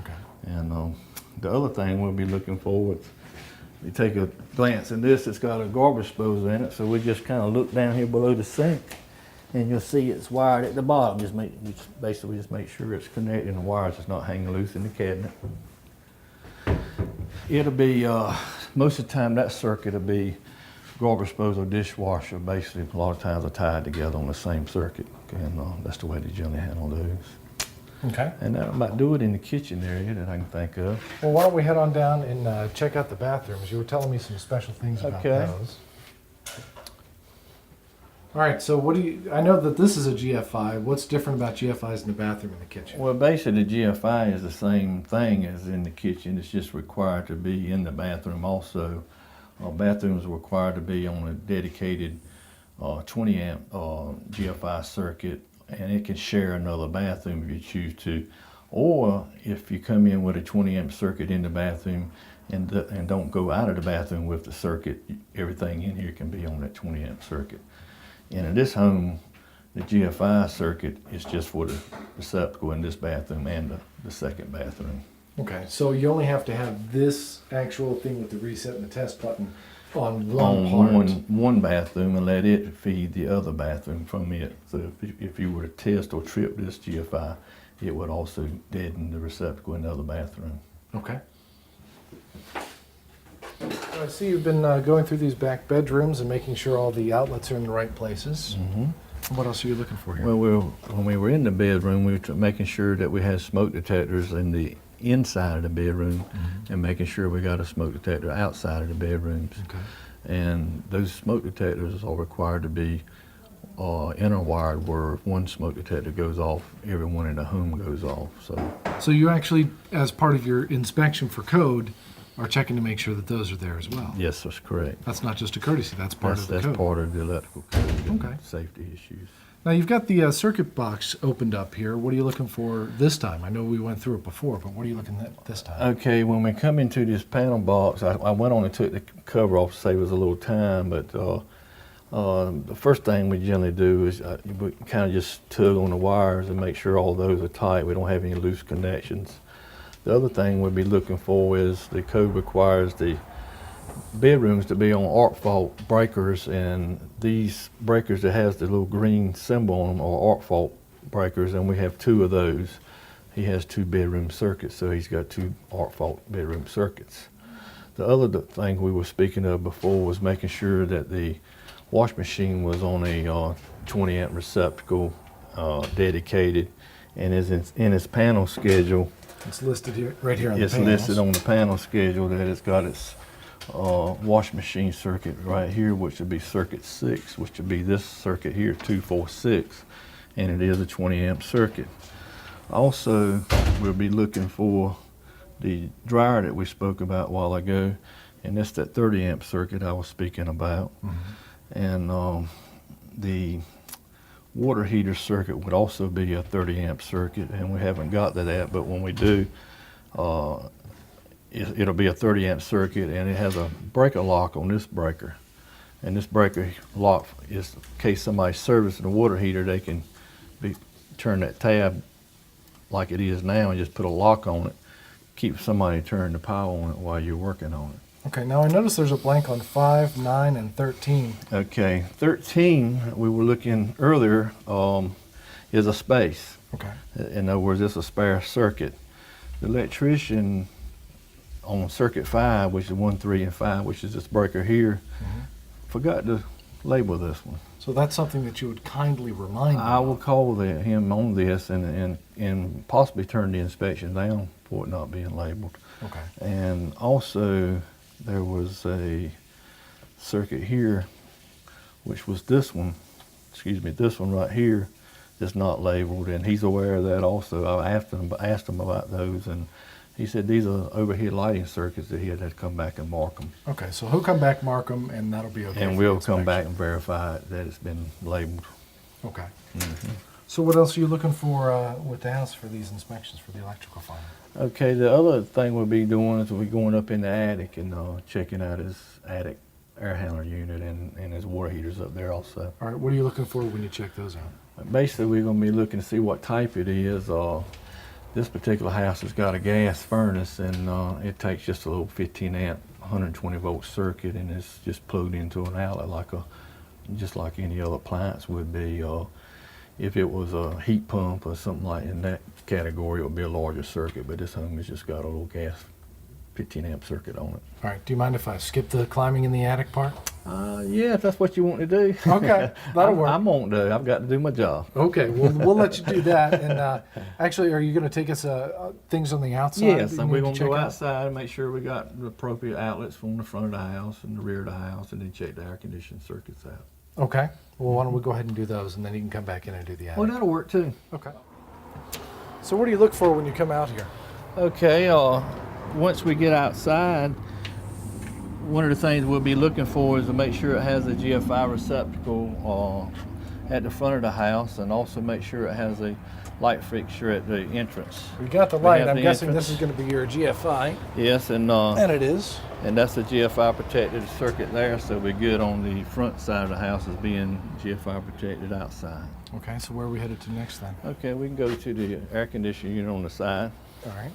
Okay. And the other thing we'll be looking for is, you take a glance at this, it's got a garbage disposal in it, so we just kind of look down here below the sink, and you'll see it's wired at the bottom. Basically just make sure it's connected and the wires is not hanging loose in the cabinet. It'll be, most of the time that circuit will be garbage disposal, dishwasher, basically a lot of times are tied together on the same circuit, and that's the way they generally handle those. Okay. And that might do it in the kitchen area that I can think of. Well, why don't we head on down and check out the bathrooms? You were telling me some special things about Okay. those. All right, so I know that this is a GFI. What's different about GFIs in the bathroom and the kitchen? Well, basically, the GFI is the same thing as in the kitchen. It's just required to be in the bathroom also. Bathrooms are required to be on a dedicated 20 amp GFI circuit, and it can share another bathroom if you choose to. Or if you come in with a 20 amp circuit in the bathroom and don't go out of the bathroom with the circuit, everything in here can be on that 20 amp circuit. And in this home, the GFI circuit is just for the receptacle in this bathroom and the second bathroom. Okay, so you only have to have this actual thing with the reset and the test button on one part. On one bathroom and let it feed the other bathroom from it. So if you were to test or trip this GFI, it would also deaden the receptacle in the other bathroom. Okay. So I see you've been going through these back bedrooms and making sure all the outlets are in the right places. Mm-hmm. What else are you looking for here? Well, when we were in the bedroom, we were making sure that we had smoke detectors in the inside of the bedroom, and making sure we got a smoke detector outside of the bedrooms. Okay. And those smoke detectors are required to be interwired, where if one smoke detector goes off, everyone in the home goes off. So you actually, as part of your inspection for code, are checking to make sure that those are there as well. Yes, that's correct. That's not just a courtesy, that's part of the code. That's part of the electrical code. Okay. Safety issues. Now you've got the circuit box opened up here. What are you looking for this time? I know we went through it before, but what are you looking at this time? Okay, when we come into this panel box, I went on and took the cover off to save us a little time, but the first thing we generally do is we kind of just tug on the wires and make sure all those are tight. We don't have any loose connections. The other thing we'll be looking for is the code requires the bedrooms to be on arc fault breakers, and these breakers that has the little green symbol on them are arc fault breakers, and we have 2 of those. He has 2 bedroom circuits, so he's got 2 arc fault bedroom circuits. The other thing we were speaking of before was making sure that the wash machine was on a 20 amp receptacle dedicated, and is in its panel schedule. It's listed here, right here on the It's panels. listed on the panel schedule that it's got its wash machine circuit right here, which would be circuit 6, which would be this circuit here, 246, and it is a 20 amp circuit. Also, we'll be looking for the dryer that we spoke about a while ago, and that's that 30 amp circuit I was speaking about. And the water heater circuit would also be a 30 amp circuit, and we haven't got to that, but when we do, it'll be a 30 amp circuit, and it has a breaker lock on this breaker. And this breaker lock is in case somebody's servicing the water heater, they can turn that tab like it is now and just put a lock on it, keep somebody turning the power on it while you're working on it. Okay, now I notice there's a blank on 5, 9, and 13. Okay, 13, we were looking earlier, is a space. Okay. In other words, it's a spare circuit. The electrician on circuit 5, which is 1, 3, and 5, which is this breaker here, forgot to label this one. So that's something that you would kindly remind me I will of. call him on this and possibly turn the inspection down for it not being labeled. Okay. And also, there was a circuit here, which was this one, this one right here, that's not labeled, and he's aware of that also. I asked him about those, and he said these are overhead lighting circuits that he had to come back and mark them. Okay, so he'll come back, mark them, and that'll be okay. And for we'll the come back inspection. and verify that it's been labeled. Okay. So what else are you looking for with the house for these inspections for the electrical file? Okay, the other thing we'll be doing is we'll be going up in the attic and checking out his attic air handler unit and his water heaters up there also. All right, what are you looking for when you check those out? Basically, we're going to be looking to see what type it is. This particular house has got a gas furnace, and it takes just a little 15 amp, 120 volt circuit, and it's just plugged into an outlet just like any other appliance would be. If it was a heat pump or something like in that category, it would be a larger circuit, but this home has just got a little gas 15 amp circuit on it. All right, do you mind if I skip the climbing in the attic part? Yeah, if that's what you want to do. Okay, that'll work. I won't do. I've got to do my job. Okay, we'll let you do that. And actually, are you going to take us things on the outside? Yes, that you and need we're to going to check go out? outside and make sure we got the appropriate outlets from the front of the house and the rear of the house, and then check the air conditioning circuits out. Okay, well, why don't we go ahead and do those, and then you can come back in and do the attic. Well, that'll work too. Okay. So what do you look for when you come out here? Okay, once we get outside, one of the things we'll be looking for is to make sure it has a GFI receptacle at the front of the house, and also make sure it has a light fixture at the entrance. We got the We light. have I'm the guessing entrance. this is going to be your GFI, Yes, and it is. that's a GFI protected circuit there, so we're good on the front side of the house as being GFI protected outside. Okay, so where are we headed to next then? Okay, we can go to the air conditioning unit on the side. All right.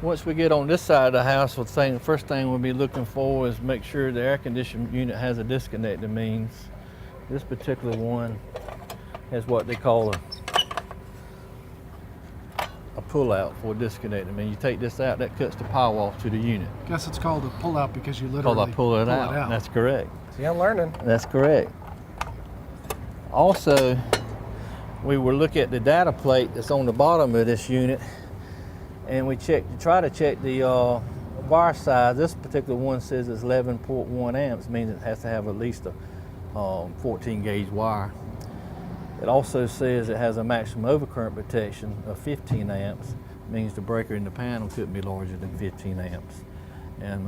Once we get on this side of the house, the first thing we'll be looking for is make sure the air conditioning unit has a disconnect. That means this particular one has what they call a pull-out for a disconnect. I mean, you take this out, that cuts the power off to the unit. Guess it's called a pull-out because you literally Called I pull it out. That's correct. See, I'm learning. That's correct. Also, we will look at the data plate that's on the bottom of this unit, and we try to check the wire size. This particular one says it's 11.1 amps, means it has to have at least a 14 gauge wire. It also says it has a maximum overcurrent protection of 15 amps, means the breaker in the panel couldn't be larger than 15 amps. And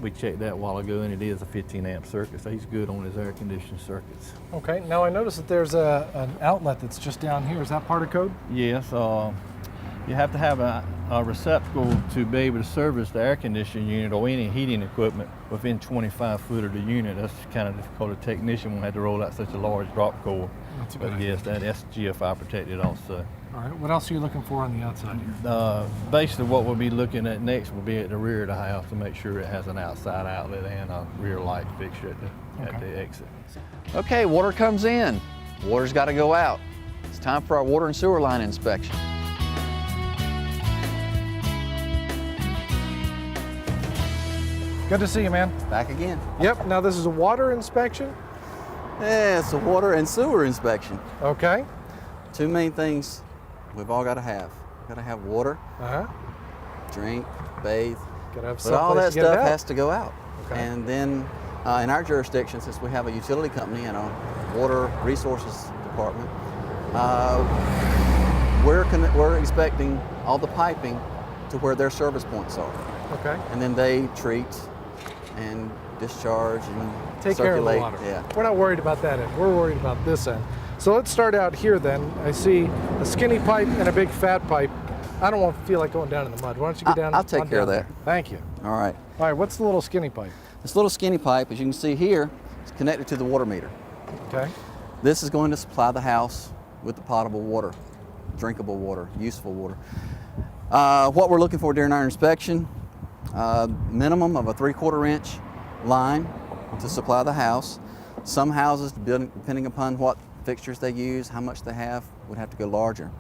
we checked that a while ago, and it is a 15 amp circuit, so he's good on his air conditioning circuits. Okay, now I notice that there's an outlet that's just down here. Is that part of code? Yes, you have to have a receptacle to be able to service the air conditioning unit or any heating equipment within 25 foot of the unit. That's kind of difficult. A technician won't have to roll out such a large drop cord. That's a good But yes, that's GFI protected also. All right, what else are you looking for on the outside here? Basically what we'll be looking at next will be at the rear of the house to make sure it has an outside outlet and a rear light fixture at the exit. Okay, water comes in. Water's got to go out. It's time for our water and sewer line inspection. Good to see you, man. Back again. Yep, now this is a water inspection. Yeah, it's a water and sewer inspection. Okay. Two main things we've all got to have. Got to have water, Uh-huh. drink, bathe, Gotta have but all someplace that to get it stuff out. has to go out. Okay. And then in our jurisdiction, since we have a utility company and a water resources department, we're expecting all the piping to where their service points are. Okay. And then they treat and discharge and Take care of the circulate. water. Yeah. We're not worried about that end. We're worried about this end. So let's start out here then. I see a skinny pipe and a big fat pipe. I don't want to feel like going down in the mud. Why don't you get down? I'll take on care down of that. there? Thank you. All right. All right, what's the little skinny pipe? This little skinny pipe, as you can see here, is connected to the water meter. Okay. This is going to supply the house with the potable water, drinkable water, useful water. What we're looking for during our inspection, Minimum of a 3/4 inch line to supply the house. Some houses, depending upon what fixtures they use, how much they have, would have to go larger.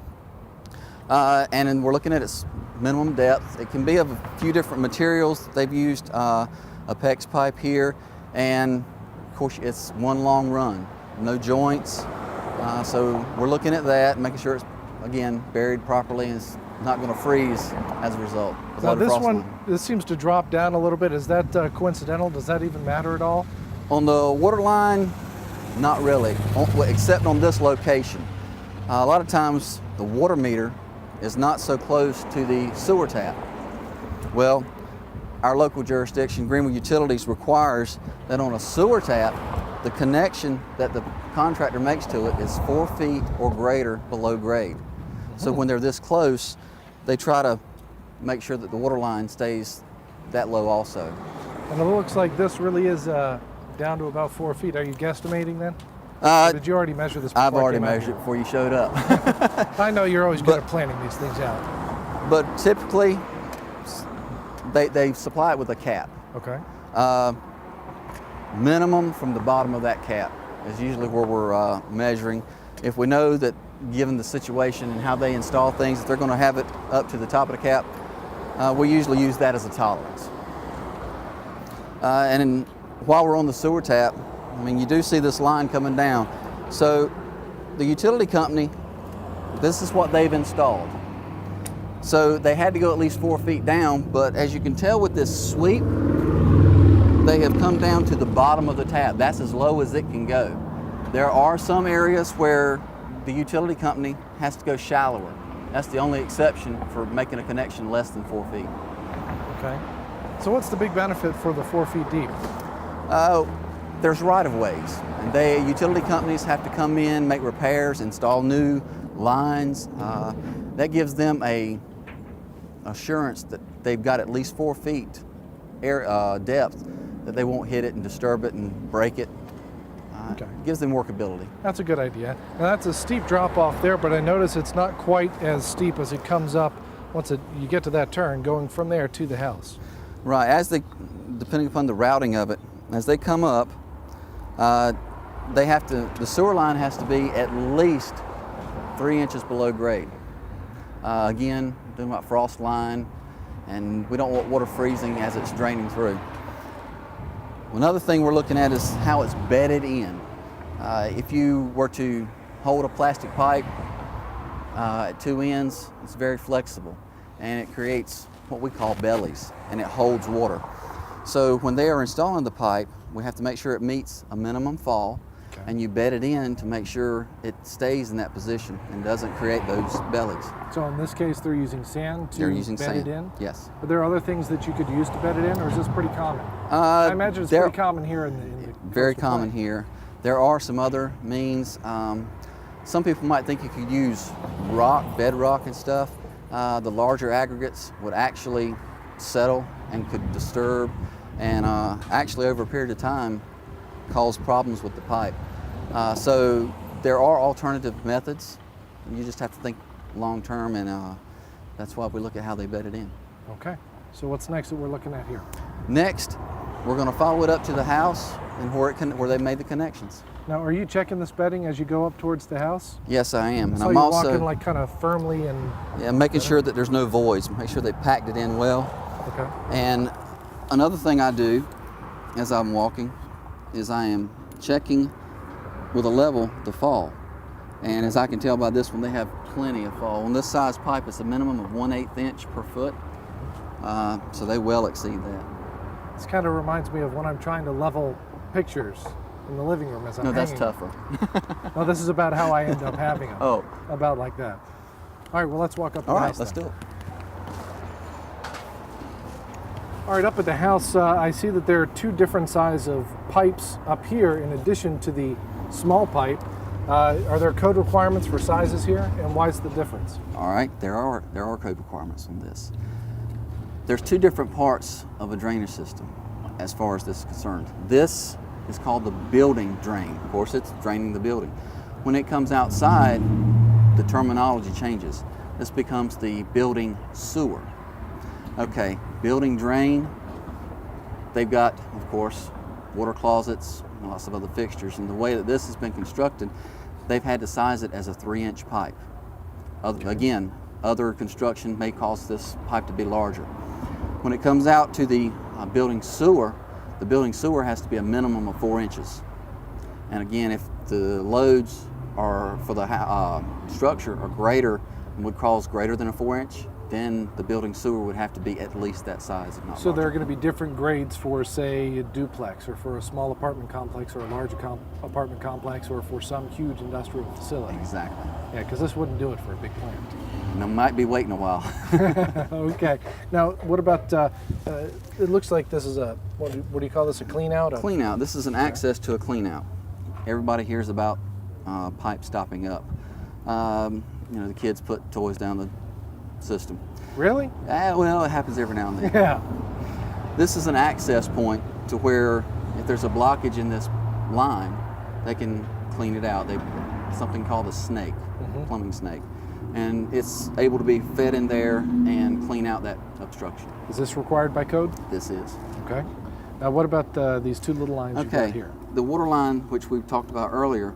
And then we're looking at its minimum depth. It can be of a few different materials. They've used a PEX pipe here, and of course it's one long run, no joints. So we're looking at that, making sure it's, again, buried properly and it's not going to freeze as a result. with a Now lot of this frost one, line. this seems to drop down a little bit. Is that coincidental? Does that even matter at all? On the water line, not really, except on this location. A lot of times the water meter is not so close to the sewer tap. Well, our local jurisdiction, Greenville Utilities, requires that on a sewer tap, the connection that the contractor makes to it is 4 feet or greater below grade. So when they're this close, they try to make sure that the water line stays that low also. And it looks like this really is down to about 4 feet. Are you guestimating then? Or did you already measure this before? I've already I came out measured it here? before you showed up. I know you're always good at planning these things out. But typically, they supply it with a cap. Okay. Minimum from the bottom of that cap is usually where we're measuring. If we know that, given the situation and how they install things, if they're going to have it up to the top of the cap, we usually use that as a tolerance. And then while we're on the sewer tap, I mean, you do see this line coming down. So the utility company, this is what they've installed. So they had to go at least 4 feet down, but as you can tell with this sweep, they have come down to the bottom of the tap. That's as low as it can go. There are some areas where the utility company has to go shallower. That's the only exception for making a connection less than 4 feet. Okay. So what's the big benefit for the 4 feet deep? There's right-of-ways, and utility companies have to come in, make repairs, install new lines. That gives them a assurance that they've got at least 4 feet depth, that they won't hit it and disturb it and break it. Okay. Gives them workability. That's a good idea. Now that's a steep drop off there, but I notice it's not quite as steep as it comes up once you get to that turn, going from there to the house. Right, depending upon the routing of it, as they come up, the sewer line has to be at least 3 inches below grade. Again, doing about frost line, and we don't want water freezing as it's draining through. Another thing we're looking at is how it's bedded in. If you were to hold a plastic pipe at two ends, it's very flexible, and it creates what we call bellies, and it holds water. So when they are installing the pipe, we have to make sure it meets a minimum fall, and you bed it in to make sure it stays in that position and doesn't create those bellies. So in this case, they're using sand to They're using bed sand. it in? Yes. Are there other things that you could use to bed it in, or is this pretty common? I imagine it's pretty common here in the very coastal common plain. here. There are some other means. Some people might think you could use rock, bedrock and stuff. The larger aggregates would actually settle and could disturb, and actually over a period of time cause problems with the pipe. So there are alternative methods. You just have to think long term, and that's why we look at how they bed it in. Okay. So what's next that we're looking at here? Next, we're going to follow it up to the house and where they made the connections. Now, are you checking this bedding as you go up towards the house? Yes, I am. And So I'm you're also walking like kind of firmly and... making sure that there's no voids, make sure they packed it in well. Okay. And another thing I do as I'm walking is I am checking with a level the fall. And as I can tell by this one, they have plenty of fall. On this size pipe, it's a minimum of 1/8 inch per foot. So they well exceed that. This kind of reminds me of when I'm trying to level pictures in the living room as I'm No, that's hanging. tougher. No, this is about how I end up having them. Oh. About like that. All right, well, let's walk up to All the right, house let's then. do it. All right, up at the house, I see that there are two different sizes of pipes up here in addition to the small pipe. Are there code requirements for sizes here, and why is the difference? All right, there are code requirements on this. There's two different parts of a drainage system as far as this is concerned. This is called the building drain. Of course, it's draining the building. When it comes outside, the terminology changes. This becomes the building sewer. Okay, building drain. They've got, of course, water closets, and lots of other fixtures. And the way that this has been constructed, they've had to size it as a 3-inch pipe. Again, other construction may cause this pipe to be larger. When it comes out to the building sewer, the building sewer has to be a minimum of 4 inches. And again, if the loads are for the structure are greater and would cause greater than a 4-inch, then the building sewer would have to be at least that size, if not So larger. there are going to be different grades for, say, a duplex, or for a small apartment complex, or a large apartment complex, or for some huge industrial facility. Exactly. Yeah, because this wouldn't do it for a big plant. And I might be waiting a while. Okay. Now, what about? It looks like this is a what do you call this? A clean out? Clean out. This is an access to a clean out. Everybody hears about pipes stopping up. You know, the kids put toys down the system. Really? Well, it happens every now and then. Yeah. This is an access point to where if there's a blockage in this line, they can clean it out. Something called a snake, plumbing snake. And it's able to be fed in there and clean out that obstruction. Is this required by code? This is. Okay. Now, what about these two little lines you've got Okay, here? the water line, which we've talked about earlier,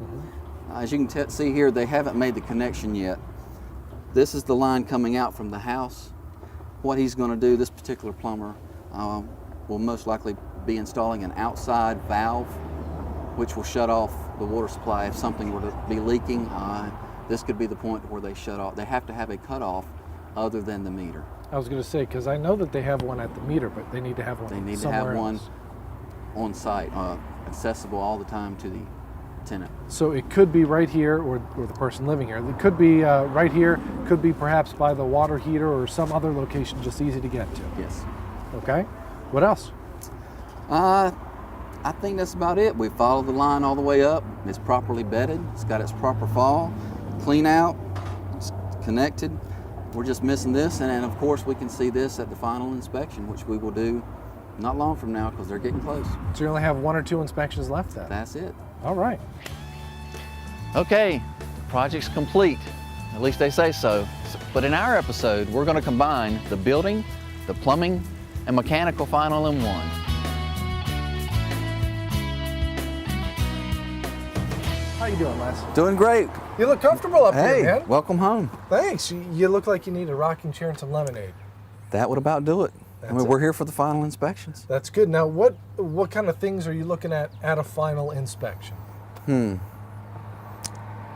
as you can see here, they haven't made the connection yet. This is the line coming out from the house. What he's going to do, this particular plumber, will most likely be installing an outside valve, which will shut off the water supply if something were to be leaking. This could be the point where they shut off. They have to have a cutoff other than the meter. I was going to say, because I know that they have one at the meter, but they need to have one They need to somewhere have one else. on site, accessible all the time to the tenant. So it could be right here, or the person living here. It could be right here, could be perhaps by the water heater or some other location just easy to get to. Yes. Okay. What else? I think that's about it. We followed the line all the way up. It's properly bedded. It's got its proper fall, clean out, it's connected. We're just missing this, and of course we can see this at the final inspection, which we will do not long from now because they're getting close. So you only have 1 or 2 inspections left then? That's it. All right. Okay, the project's complete. At least they say so. But in our episode, we're going to combine the building, the plumbing, and mechanical final in one. How you doing, Les? Doing great. You look comfortable up Hey, here, man. welcome home. Thanks. You look like you need a rocking chair and some lemonade. That would about do it. I mean, it. we're here for the final inspections. That's good. Now, what kind of things are you looking at a final inspection?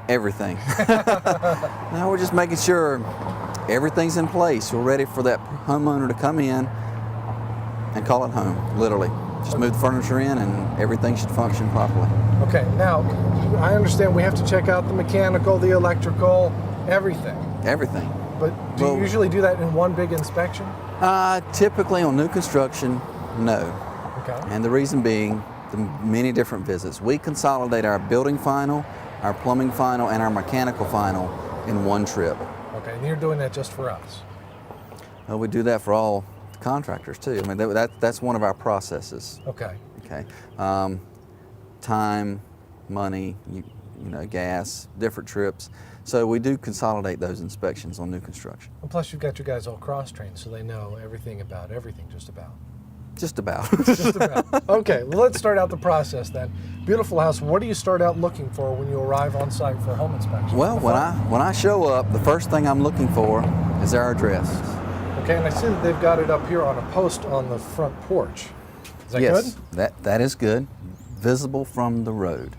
Everything. Now we're just making sure everything's in place. We're ready for that homeowner to come in and call it home, literally. Just move the furniture in and everything should function properly. Okay, now, I understand we have to check out the mechanical, the electrical, everything. Everything. But do Well- you usually do that in one big inspection? Typically on new construction, no. Okay. And the reason being the many different visits. We consolidate our building final, our plumbing final, and our mechanical final in one trip. Okay, and you're doing that just for us. Well, we do that for all contractors too. I mean, that's one of our processes. Okay. Okay. Time, money, you know, gas, different trips. So we do consolidate those inspections on new construction. And plus, you've got your guys all cross-trained, so they know everything about everything, just about. Just about. Just about. Okay, well, let's start out the process then. Beautiful house. What do you start out looking for when you arrive on site for a home inspection? Well, when I show up, the first thing I'm looking for is our address. Okay, and I see that they've got it up here on a post on the front porch. Is that Yes, good? that is good. Visible from the road,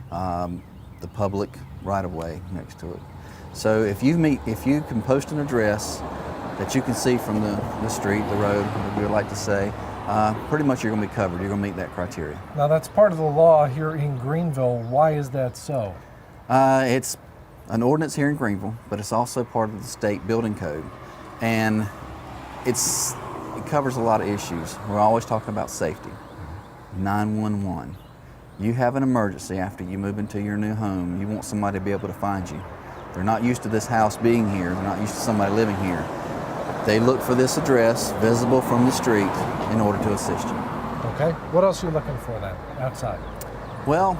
the public right-of-way next to it. So if you can post an address that you can see from the street, the road, whatever you would like to say, pretty much you're going to be covered. You're going to meet that criteria. Now, that's part of the law here in Greenville. Why is that so? It's an ordinance here in Greenville, but it's also part of the state building code, and it covers a lot of issues. We're always talking about safety. 911. You have an emergency after you move into your new home. You want somebody to be able to find you. They're not used to this house being here. They're not used to somebody living here. They look for this address visible from the street in order to assist you. Okay, what else are you looking for then, outside? Well,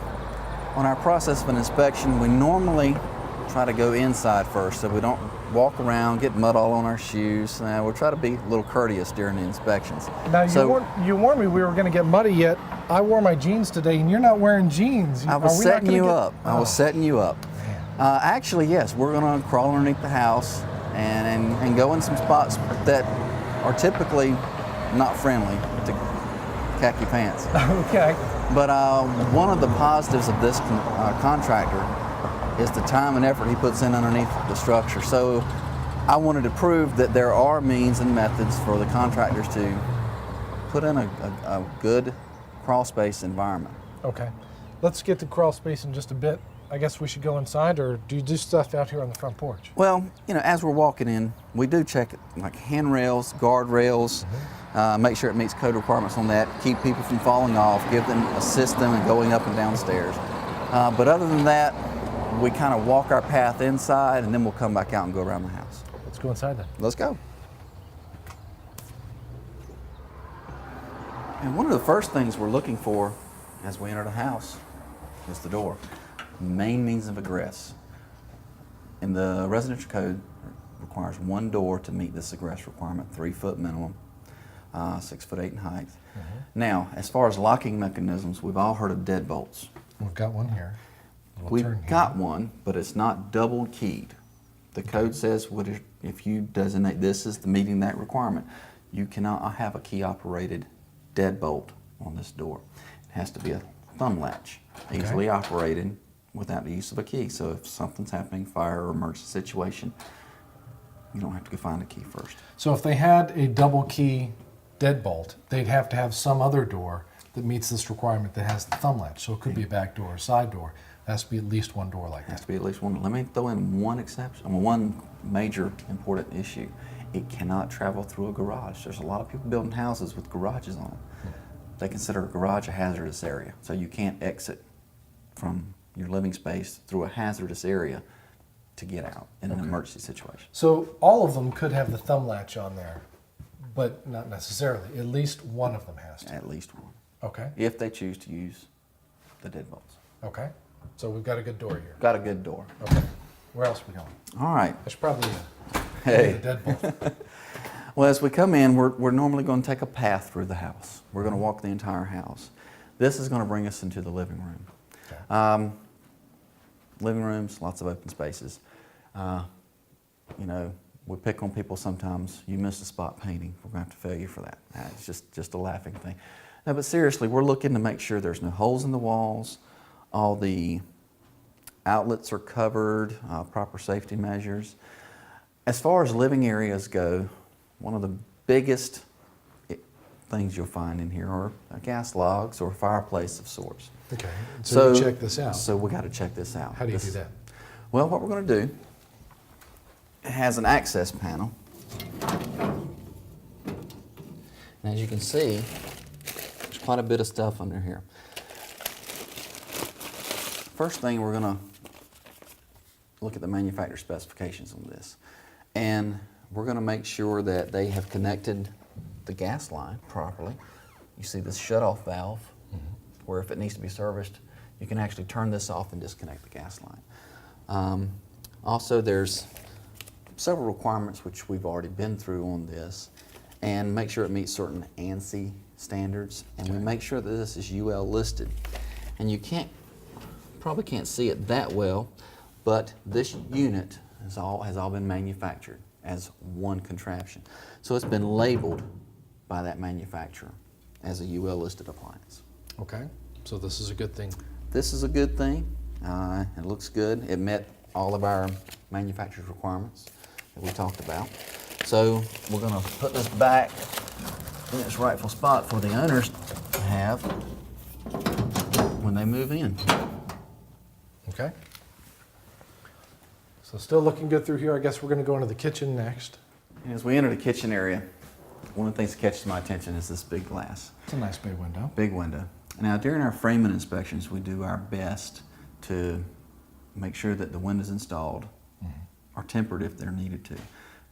on our process of an inspection, we normally try to go inside first so we don't walk around, get mud all on our shoes. We'll try to be a little courteous during the inspections. Now, So- you warned me we were going to get muddy, yet I wore my jeans today, and you're not wearing jeans. I was Are we not setting gonna you get- up. I was Oh, setting you up. Actually, yes, we're going to crawl underneath the house and go in some spots that are typically not friendly to khaki pants. Okay. But one of the positives of this contractor is the time and effort he puts in underneath the structure. So I wanted to prove that there are means and methods for the contractors to put in a good crawl space environment. Okay. Let's get to crawl space in just a bit. I guess we should go inside, or do you do stuff out here on the front porch? Well, as we're walking in, we do check it, like handrails, guardrails, make sure it meets code requirements on that, keep people from falling off, assist them in going up and down stairs. But other than that, we kind of walk our path inside, and then we'll come back out and go around the house. Let's go inside then. Let's go. And one of the first things we're looking for as we enter the house is the door. Main means of egress. In the residential code, it requires one door to meet this egress requirement, 3 foot minimum, 6'8" in height. Now, as far as locking mechanisms, we've all heard of deadbolts. We've got one here. We'll We've turn here. got one, but it's not double keyed. The code says if you designate this as meeting that requirement, you cannot have a key operated deadbolt on this door. It has to be a thumb latch, easily operated without the use of a key. So if something's happening, fire or emergency situation, you don't have to go find a key first. So if they had a double key deadbolt, they'd have to have some other door that meets this requirement that has the thumb latch. So it could be a back door or side door. It has to be at least one door like It has that. to be at least one. Let me throw in one exception, one major important issue. It cannot travel through a garage. There's a lot of people building houses with garages on them. They consider a garage a hazardous area, so you can't exit from your living space through a hazardous area to get out in an emergency situation. So all of them could have the thumb latch on there, but not necessarily. At least one of them has to. At least one, Okay. if they choose to use the deadbolts. Okay. So we've got a good door here. Got a good door. Okay. Where else are we going? All right. There's probably Hey. a deadbolt. Well, as we come in, we're normally going to take a path through the house. We're going to walk the entire house. This is going to bring us into the living room. Okay. Living rooms, lots of open spaces. We pick on people sometimes. You missed a spot painting. We're going to have to fail you for that. It's just a laughing thing. No, but seriously, we're looking to make sure there's no holes in the walls. All the outlets are covered, proper safety measures. As far as living areas go, one of the biggest things you'll find in here are gas logs or fireplace of sorts. Okay. So you check this out. So we got to check this out. How do you do that? Well, what we're going to do, it has an access panel. And as you can see, there's quite a bit of stuff under here. First thing, we're going to look at the manufacturer specifications on this. And we're going to make sure that they have connected the gas line properly. You see this shut-off valve, where if it needs to be serviced, you can actually turn this off and disconnect the gas line. Also, there's several requirements which we've already been through on this, and make sure it meets certain ANSI standards, and we make sure that this is UL listed. And you probably can't see it that well, but this unit has all been manufactured as one contraption. So it's been labeled by that manufacturer as a UL listed appliance. Okay. So this is a good thing. This is a good thing. It looks good. It met all of our manufacturer's requirements that we talked about. So we're going to put this back in its rightful spot for the owners to have when they move in. Okay. So still looking good through here. I guess we're going to go into the kitchen next. And as we enter the kitchen area, one of the things that catches my attention is this big glass. It's a nice big window. Big window. Now, during our framing inspections, we do our best to make sure that the windows installed are tempered if they're needed to.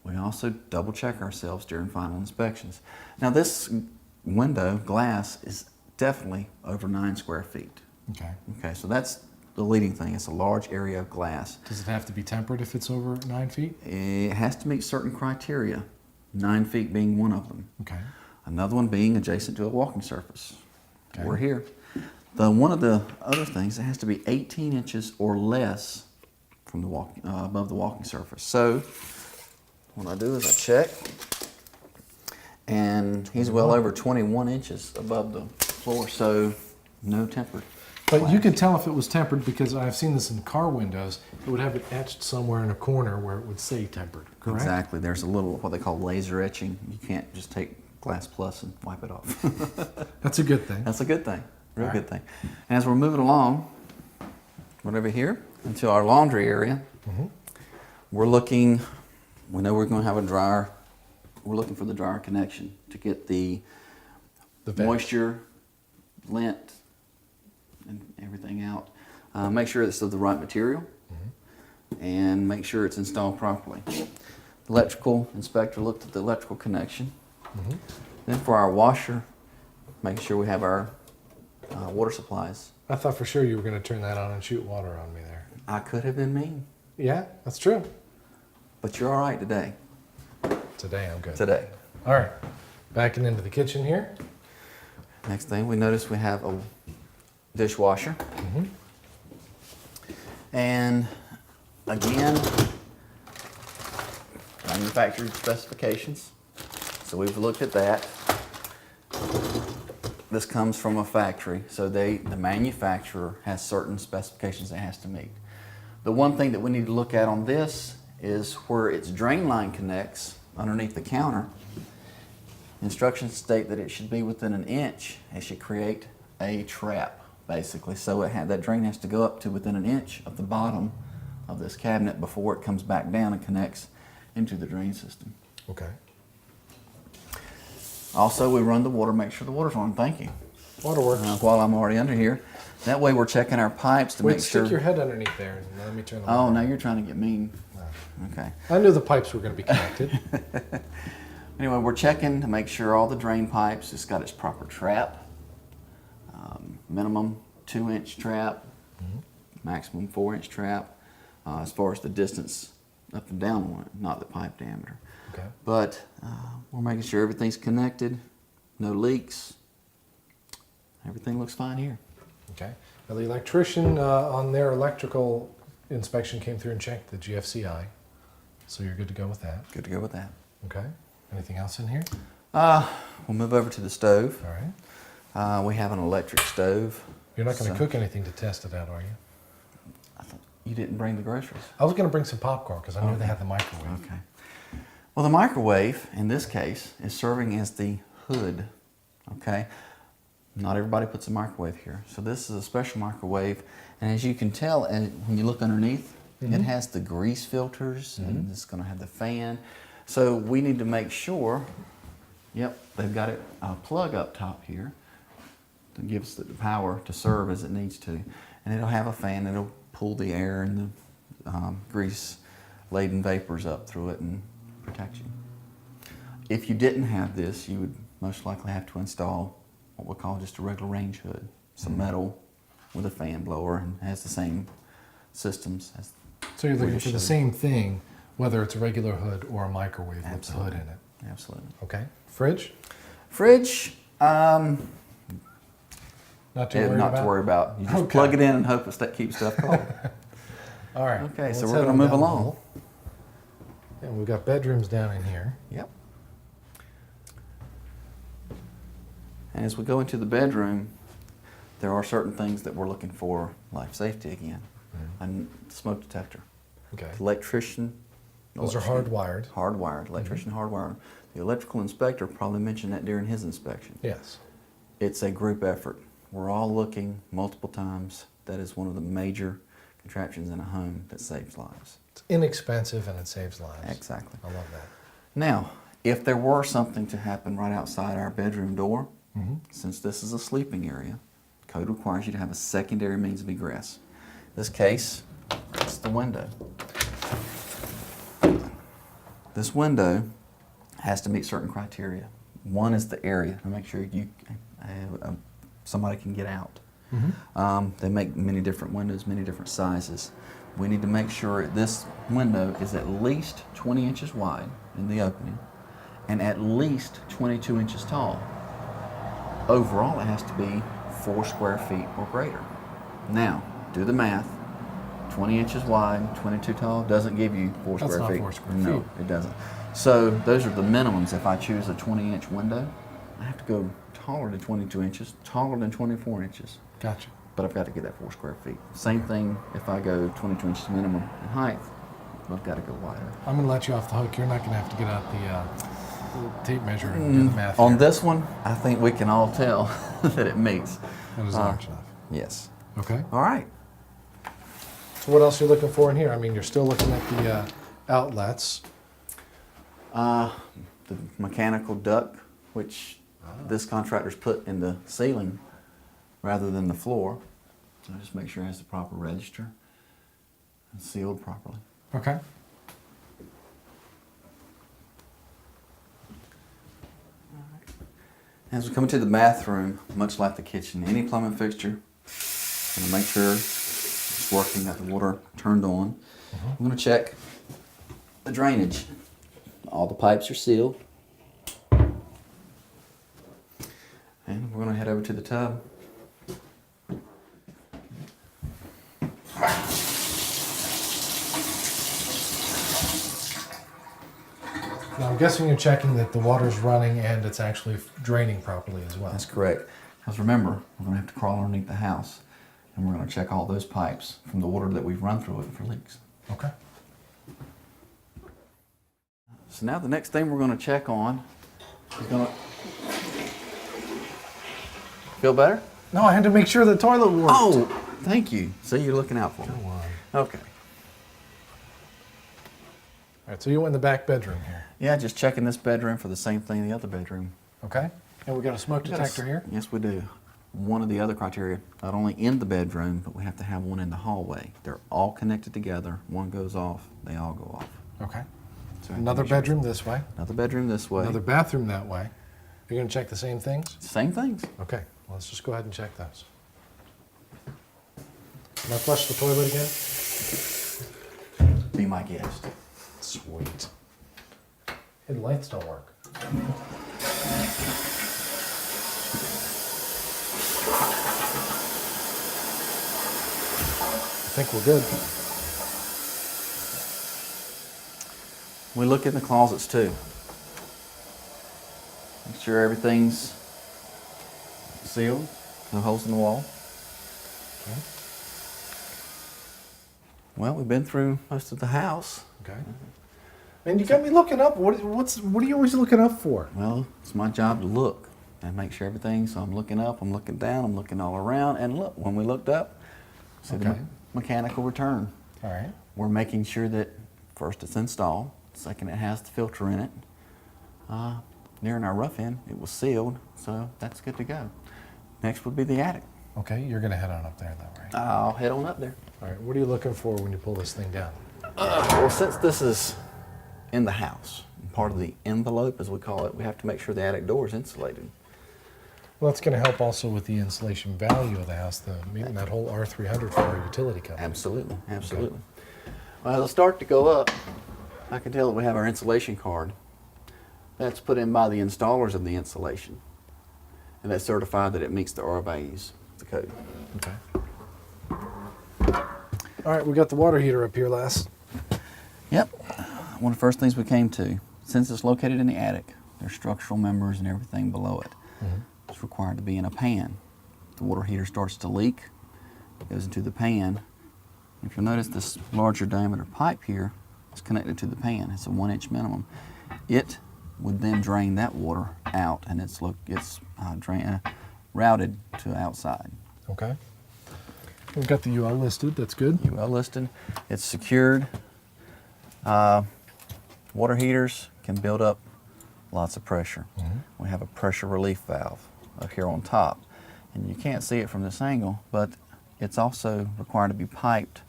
We also double check ourselves during final inspections. Now, this window glass is definitely over 9 square feet. Okay. Okay, so that's the leading thing. It's a large area of glass. Does it have to be tempered if it's over 9 feet? It has to meet certain criteria, 9 feet being one of them. Okay. Another one being adjacent to a walking surface. Okay. We're here. One of the other things, it has to be 18 inches or less from the above the walking surface. So what I do is I check, and he's well over 21 inches above the floor, so no tempered. But you could tell if it was tempered because I've seen this in car windows. It would have it etched somewhere in a corner where it would say tempered, correct? Exactly. There's a little, what they call laser etching. You can't just take Glass Plus and wipe it off. That's a good thing. That's a good thing, real All good thing. And as we're moving along, right over here, into our laundry area, we're looking, we know we're going to have a dryer. We're looking for the dryer connection to get the vent. moisture, lint, and everything out. Make sure it's of the right material, and make sure it's installed properly. The electrical inspector looked at the electrical connection. Then for our washer, make sure we have our water supplies. I thought for sure you were going to turn that on and shoot water on me there. I could have been mean, Yeah, that's true. but you're all right today. Today I'm good. Today. All right, backing into the kitchen here. Next thing, we notice we have a dishwasher. And again, manufacturer specifications. So we've looked at that. This comes from a factory, so the manufacturer has certain specifications it has to meet. The one thing that we need to look at on this is where its drain line connects underneath the counter. Instructions state that it should be within an inch. It should create a trap, basically. So that drain has to go up to within an inch of the bottom of this cabinet before it comes back down and connects into the drain system. Okay. Also, we run the water, make sure the water's on. Thank you. Water works. While I'm already under here. That way we're checking our pipes to Wait, make sure. stick your head underneath there and let me turn the Oh, water now on. you're trying to get mean. Okay. I knew the pipes were going to be connected. Anyway, we're checking to make sure all the drain pipes, it's got its proper trap. Minimum 2-inch trap, maximum 4-inch trap. As far as the distance up and down one, not the pipe diameter. Okay. But we're making sure everything's connected, no leaks. Everything looks fine here. Okay. Now the electrician on their electrical inspection came through and checked the GFCI. So you're good to go with that. Good to go with that. Okay. Anything else in here? We'll move over to the stove. All right. We have an electric stove. You're not going to So- cook anything to test it out, are you? I thought you didn't bring the groceries. I was going to bring some popcorn because I knew they had the microwave. Okay. Well, the microwave, in this case, is serving as the hood, okay? Not everybody puts a microwave here. So this is a special microwave, and as you can tell, when you look underneath, it has the grease filters, and it's gonna have the fan. So we need to make sure, yep, they've got a plug up top here that gives it the power to serve as it needs to. And it'll have a fan that'll pull the air and the grease-laden vapors up through it and protect you. If you didn't have this, you would most likely have to install what we call just a regular range hood. Some metal with a fan blower and has the same systems as. So you're looking we for the just showed. same thing, whether it's a regular hood or a microwave with the Absolutely. hood in it. Absolutely. Okay. Fridge? Fridge, Not too worried not about? to worry about. You just Okay. plug it in and hope that keeps stuff cold. All right. Okay, so let's we're head gonna on move down the along. hall. And we've got bedrooms down in here. Yep. And as we go into the bedroom, there are certain things that we're looking for, life safety again. And smoke detector. Okay. The electrician. Those are hardwired. Hardwired, electrician hardwired. The electrical inspector probably mentioned that during his inspection. Yes. It's a group effort. We're all looking multiple times. That is one of the major contraptions in a home that saves lives. It's inexpensive and it saves lives. Exactly. I love that. Now, if there were something to happen right outside our bedroom door, since this is a sleeping area, code requires you to have a secondary means of egress. In this case, it's the window. This window has to meet certain criteria. One is the area to make sure somebody can get out. They make many different windows, many different sizes. We need to make sure this window is at least 20 inches wide in the opening and at least 22 inches tall. Overall, it has to be 4 square feet or greater. Now, do the math. 20 inches wide, 22 tall doesn't give you 4 That's square not feet. 4 square No, feet. it doesn't. So those are the minimums. If I choose a 20-inch window, I have to go taller than 22 inches, taller than 24 inches. Gotcha. But I've got to get that 4 square feet. Same thing if I go 22 inches minimum in height, I've got to go wider. I'm going to let you off the hook. You're not going to have to get out the little tape measure and do the math On here. this one, I think we can all tell that it meets. That is large enough. Yes. Okay. All right. So what else are you looking for in here? I mean, you're still looking at the outlets. The mechanical duct, which this contractor's put in the ceiling rather than the floor. So just make sure it has the proper register and sealed properly. Okay. As we come into the bathroom, much like the kitchen, any plumbing fixture, I'm gonna make sure it's working, got the water turned on. I'm gonna check the drainage. All the pipes are sealed. And we're gonna head over to the tub. Now I'm guessing you're checking that the water's running and it's actually draining properly as well. That's correct. Because remember, we're gonna have to crawl underneath the house and we're gonna check all those pipes from the water that we've run through it for leaks. Okay. So now the next thing we're gonna check on is gonna... Feel better? No, I had to make sure the toilet worked. Oh, thank you. See, you're looking out for me. Go on. Okay. All right, so you went in the back bedroom here. Yeah, just checking this bedroom for the same thing in the other bedroom. Okay. And we got a smoke detector here. Yes, we do. One of the other criteria, not only in the bedroom, but we have to have one in the hallway. They're all connected together. One goes off, they all go off. Okay. So we have to Another make sure- bedroom this way. Another bedroom this way. Another bathroom that way. You're going to check the same things? Same things. Okay. Well, let's just go ahead and check those. Can I flush the toilet again? Be my guest. Sweet. Hey, the lights don't work. I think we're good. We look in the closets too. Make sure everything's sealed, no holes in the wall. Okay. Well, we've been through most of the house. Okay. Man, you got me looking up. What are you always looking up for? Well, it's my job to look and make sure everything, so I'm looking up, I'm looking down, I'm looking all around, and look, when we looked up, see the Okay. mechanical return. All right. We're making sure that first it's installed, second it has the filter in it. Nearing our rough end, it was sealed, so that's good to go. Next would be the attic. Okay, you're going to head on up there though, right? I'll head on up there. All right, what are you looking for when you pull this thing down? Well, since this is in the house, part of the envelope, as we call it, we have to make sure the attic door is insulated. Well, that's going to help also with the insulation value of the house, meeting that whole R300 for our utility company. Absolutely, absolutely. Well, as I start to go up, I can tell that we have our insulation card. That's put in by the installers of the insulation. And that's certified that it meets the R values, the code. Okay. All right, we got the water heater up here, Les. Yep. One of the first things we came to, since it's located in the attic, there's structural members and everything below it. It's required to be in a pan. The water heater starts to leak, it goes into the pan. If you'll notice, this larger diameter pipe here is connected to the pan. It's a 1-inch minimum. It would then drain that water out, and it's routed to outside. Okay. We've got the UL listed, that's good. UL listed. It's secured. Water heaters can build up lots of pressure. We have a pressure relief valve up here on top. And you can't see it from this angle, but it's also required to be piped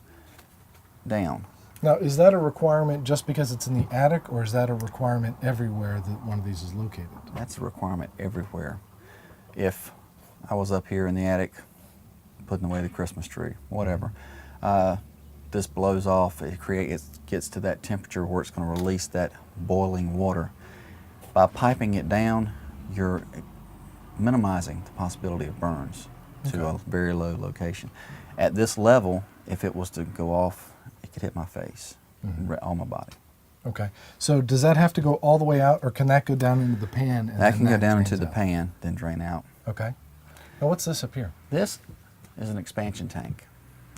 down. Now, is that a requirement just because it's in the attic, or is that a requirement everywhere that one of these is located? That's a requirement everywhere. If I was up here in the attic putting away the Christmas tree, whatever. This blows off, it gets to that temperature where it's going to release that boiling water. By piping it down, you're minimizing the possibility of burns to a very low location. At this level, if it was to go off, it could hit my face, on my body. Okay. So does that have to go all the way out, or can that go down into the pan? And That then can go down into drains the out? pan, then drain out. Okay. Now what's this up here? This is an expansion tank.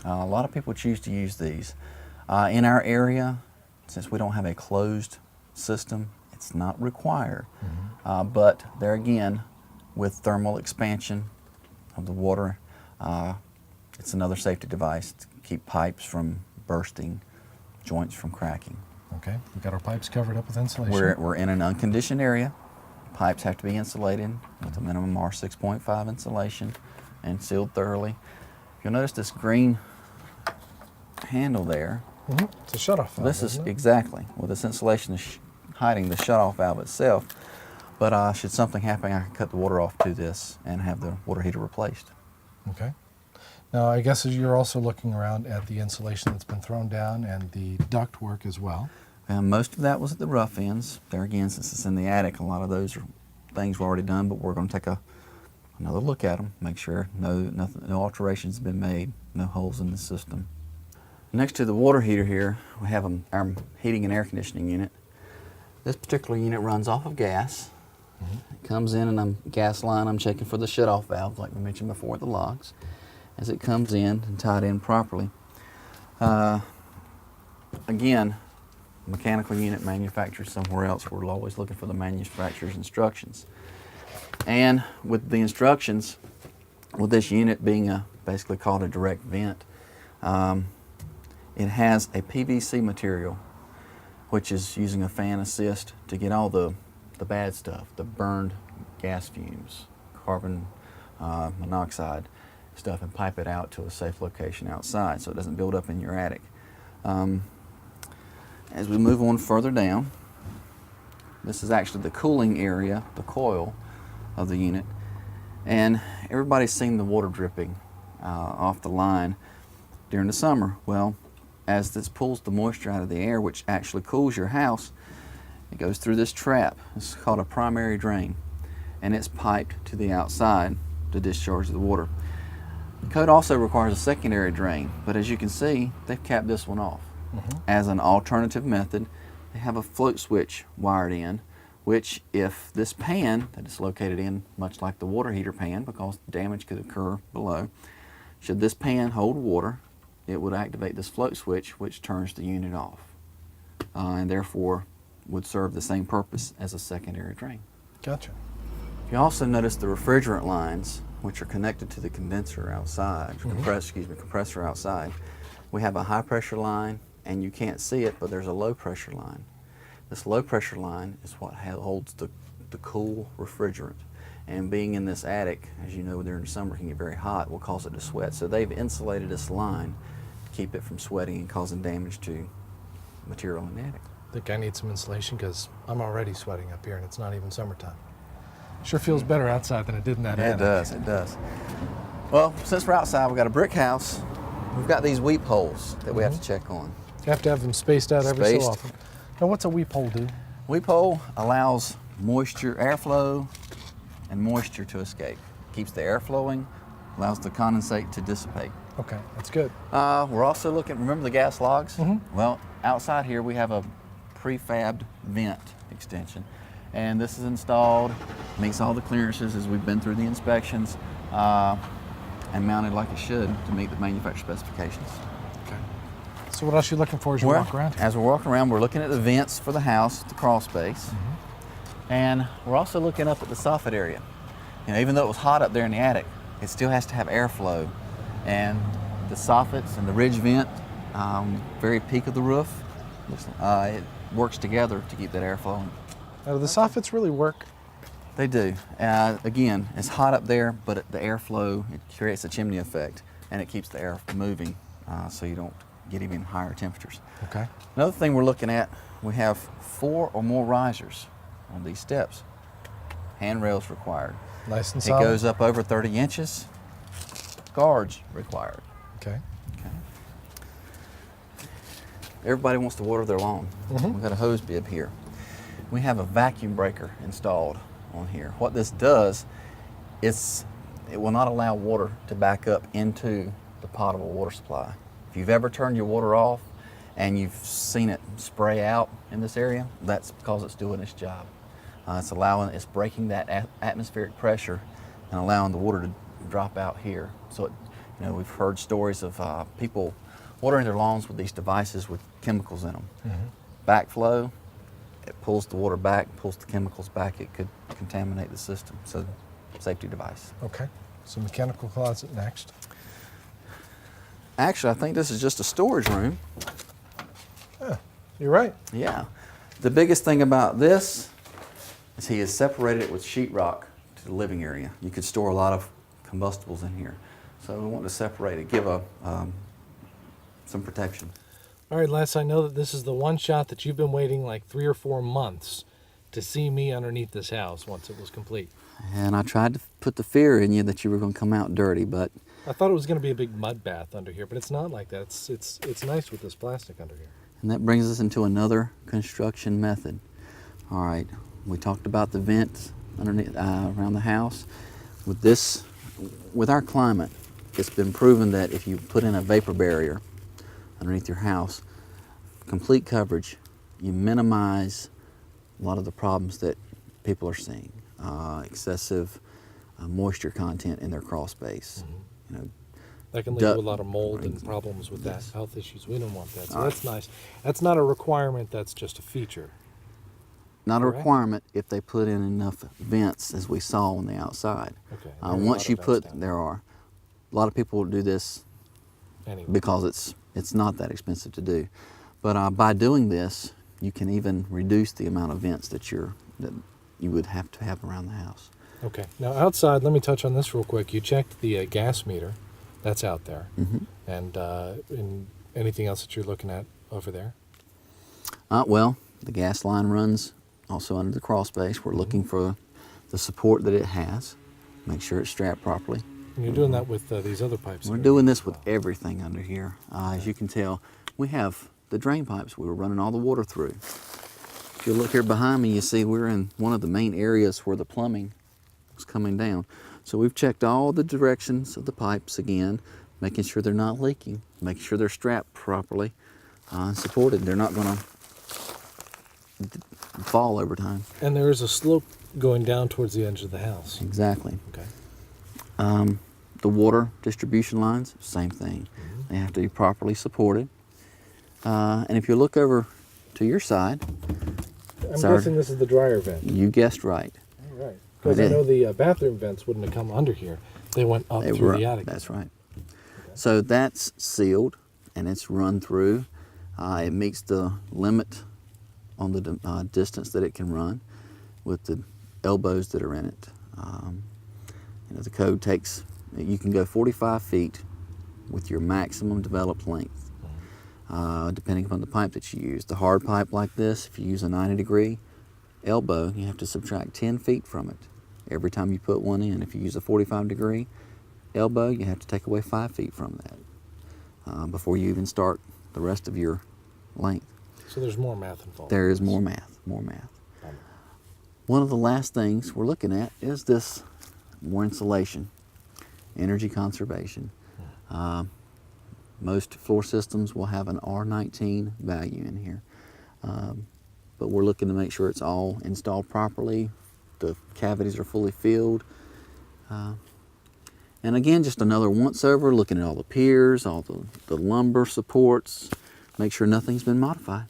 A lot of people choose to use these. In our area, since we don't have a closed system, it's not required. But there again, with thermal expansion of the water, it's another safety device to keep pipes from bursting, joints from cracking. Okay. We've got our pipes covered up with insulation. We're in an unconditioned area. Pipes have to be insulated with a minimum R6.5 insulation and sealed thoroughly. You'll notice this green handle there. It's a shutoff valve. This is isn't it? exactly, well, this insulation is hiding the shutoff valve itself, but should something happen, I can cut the water off to this and have the water heater replaced. Okay. Now, I guess as you're also looking around at the insulation that's been thrown down and the duct work as well. And most of that was at the rough ends. There again, since it's in the attic, a lot of those are things were already done, but we're going to take another look at them, make sure no alterations have been made, no holes in the system. Next to the water heater here, we have our heating and air conditioning unit. This particular unit runs off of gas. It comes in and gas line, I'm checking for the shutoff valve, like we mentioned before, the locks. As it comes in and tied in properly. Again, mechanical unit manufactured somewhere else, we're always looking for the manufacturer's instructions. And with the instructions, with this unit being basically called a direct vent, it has a PVC material, which is using a fan assist to get all the bad stuff, the burned gas fumes, carbon monoxide stuff, and pipe it out to a safe location outside so it doesn't build up in your attic. As we move on further down, this is actually the cooling area, the coil of the unit, and everybody's seen the water dripping off the line during the summer. Well, as this pulls the moisture out of the air, which actually cools your house, it goes through this trap. It's called a primary drain, and it's piped to the outside to discharge the water. The code also requires a secondary drain, but as you can see, they've capped this one off. As an alternative method, they have a float switch wired in, which if this pan that it's located in, much like the water heater pan, because damage could occur below, should this pan hold water, it would activate this float switch, which turns the unit off, and therefore would serve the same purpose as a secondary drain. Gotcha. You also notice the refrigerant lines, which are connected to the condenser outside, compressor outside. We have a high pressure line, and you can't see it, but there's a low pressure line. This low pressure line is what holds the cool refrigerant. And being in this attic, as you know, during the summer it can get very hot, will cause it to sweat. So they've insulated this line to keep it from sweating and causing damage to material in the attic. I think I need some insulation because I'm already sweating up here and it's not even summertime. Sure feels better outside than it did in that attic. It does. Well, since we're outside, we've got a brick house. We've got these weep holes that we have to check on. You have to have them spaced out every Spaced. so often. Now, what's a weep hole do? Weep hole allows moisture, airflow, and moisture to escape. Keeps the air flowing, allows the condensate to dissipate. Okay, that's good. We're also looking, remember the gas logs? Well, outside here we have a prefabbed vent extension. And this is installed, meets all the clearances as we've been through the inspections, and mounted like it should to meet the manufacturer specifications. Okay. So what else are you looking for as you walk around? As we're walking around, we're looking at the vents for the house, the crawl space. And we're also looking up at the soffit area. You know, even though it was hot up there in the attic, it still has to have airflow. And the soffits and the ridge vent, very peak of the roof, it works together to keep that air flowing. Now, do the soffits really work? They do. Again, it's hot up there, but the airflow, it creates a chimney effect, and it keeps the air moving so you don't get even higher temperatures. Okay. Another thing we're looking at, we have 4 or more risers on these steps. Handrails required. Nice and It solid. goes up over 30 inches. guards required. Okay. Everybody wants to water their lawn. We've got a hose bib here. We have a vacuum breaker installed on here. What this does is it will not allow water to back up into the potable water supply. If you've ever turned your water off and you've seen it spray out in this area, that's because it's doing its job. It's breaking that atmospheric pressure and allowing the water to drop out here. So, we've heard stories of people watering their lawns with these devices with chemicals in them. Backflow, it pulls the water back, pulls the chemicals back. It could contaminate the system. So, safety device. Okay. So mechanical closet next. Actually, I think this is just a storage room. You're right. Yeah. The biggest thing about this is he has separated it with sheetrock to the living area. You could store a lot of combustibles in here. So we want to separate it, give some protection. All right, Les, I know that this is the one shot that you've been waiting like 3 or 4 months to see me underneath this house once it was complete. And I tried to put the fear in you that you were going to come out dirty, but I thought it was going to be a big mud bath under here, but it's not like that. It's nice with this plastic under here. and that brings us into another construction method. All right, we talked about the vents underneath around the house. With our climate, it's been proven that if you put in a vapor barrier underneath your house, complete coverage, you minimize a lot of the problems that people are seeing. Excessive moisture content in their crawl space. Mm-hmm. You know, That can lead to a lot of mold and problems with that, Yes. health issues. We don't want that. So All that's nice. That's not a requirement, that's just a feature. not a Correct. requirement if they put in enough vents as we saw on the outside. Okay. There are a lot Once of you vents put, down there are. A lot of people do this Anyway. because it's not that expensive to do. But by doing this, you can even reduce the amount of vents that you would have to have around the house. Okay. Now outside, let me touch on this real quick. You checked the gas meter. That's out there. Mm-hmm. And anything else that you're looking at over there? Well, the gas line runs also under the crawl space. We're looking for the support that it has. Make sure it's strapped properly. And you're doing that with these other pipes. We're that are doing there this as with well. everything under here. As you can tell, we have the drain pipes we were running all the water through. If you look here behind me, you see we're in one of the main areas where the plumbing was coming down. So we've checked all the directions of the pipes again, making sure they're not leaking, making sure they're strapped properly and supported. They're not going to fall over time. And there is a slope going down towards the edge of the house. Exactly. Okay. The water distribution lines, same thing. They have to be properly supported. And if you look over to your side, I'm Sorry. guessing this is the dryer vent. you guessed right. All right. Because I did. know the bathroom vents wouldn't have come under here. They went up They through were- the attic. That's right. So that's sealed and it's run through. It meets the limit on the distance that it can run with the elbows that are in it. The code takes, you can go 45 feet with your maximum developed length, depending upon the pipe that you use. The hard pipe like this, if you use a 90-degree elbow, you have to subtract 10 feet from it every time you put one in. If you use a 45-degree elbow, you have to take away 5 feet from that before you even start the rest of your length. So there's more math involved. There is more math. One of the last things we're looking at is this, more insulation, energy conservation. Most floor systems will have an R19 value in here, but we're looking to make sure it's all installed properly, the cavities are fully filled. And again, just another once over, looking at all the piers, all the lumber supports, make sure nothing's been modified.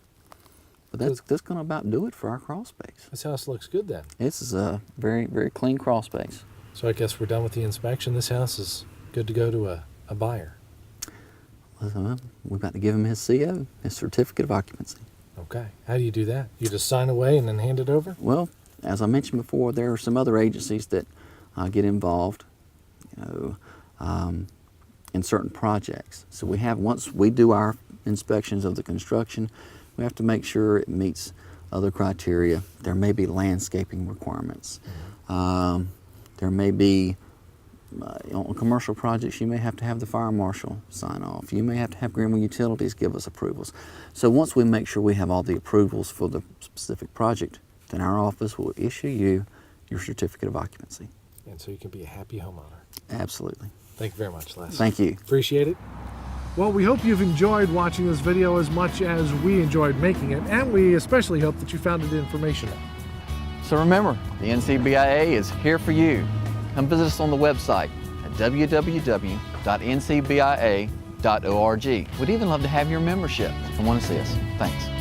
But that's going to about do it for our crawl space. This house looks good then. This is a very, very clean crawl space. So I guess we're done with the inspection. This house is good to go to a buyer. We're about to give him his CO, his certificate of occupancy. Okay. How do you do that? You just sign away and then hand it over? Well, as I mentioned before, there are some other agencies that get involved, in certain projects. So once we do our inspections of the construction, we have to make sure it meets other criteria. There may be landscaping requirements. There may be On commercial projects, you may have to have the fire marshal sign off. You may have to have Greenville Utilities give us approvals. So once we make sure we have all the approvals for the specific project, then our office will issue you your certificate of occupancy. And so you can be a happy homeowner. Absolutely. Thank you very much, Les. Thank you. Appreciate it. Well, we hope you've enjoyed watching this video as much as we enjoyed making it, and we especially hope that you found it informational. So remember, the NCBIA is here for you. Come visit us on the website at www.ncbia.org. We'd even love to have your membership and want to see us. Thanks.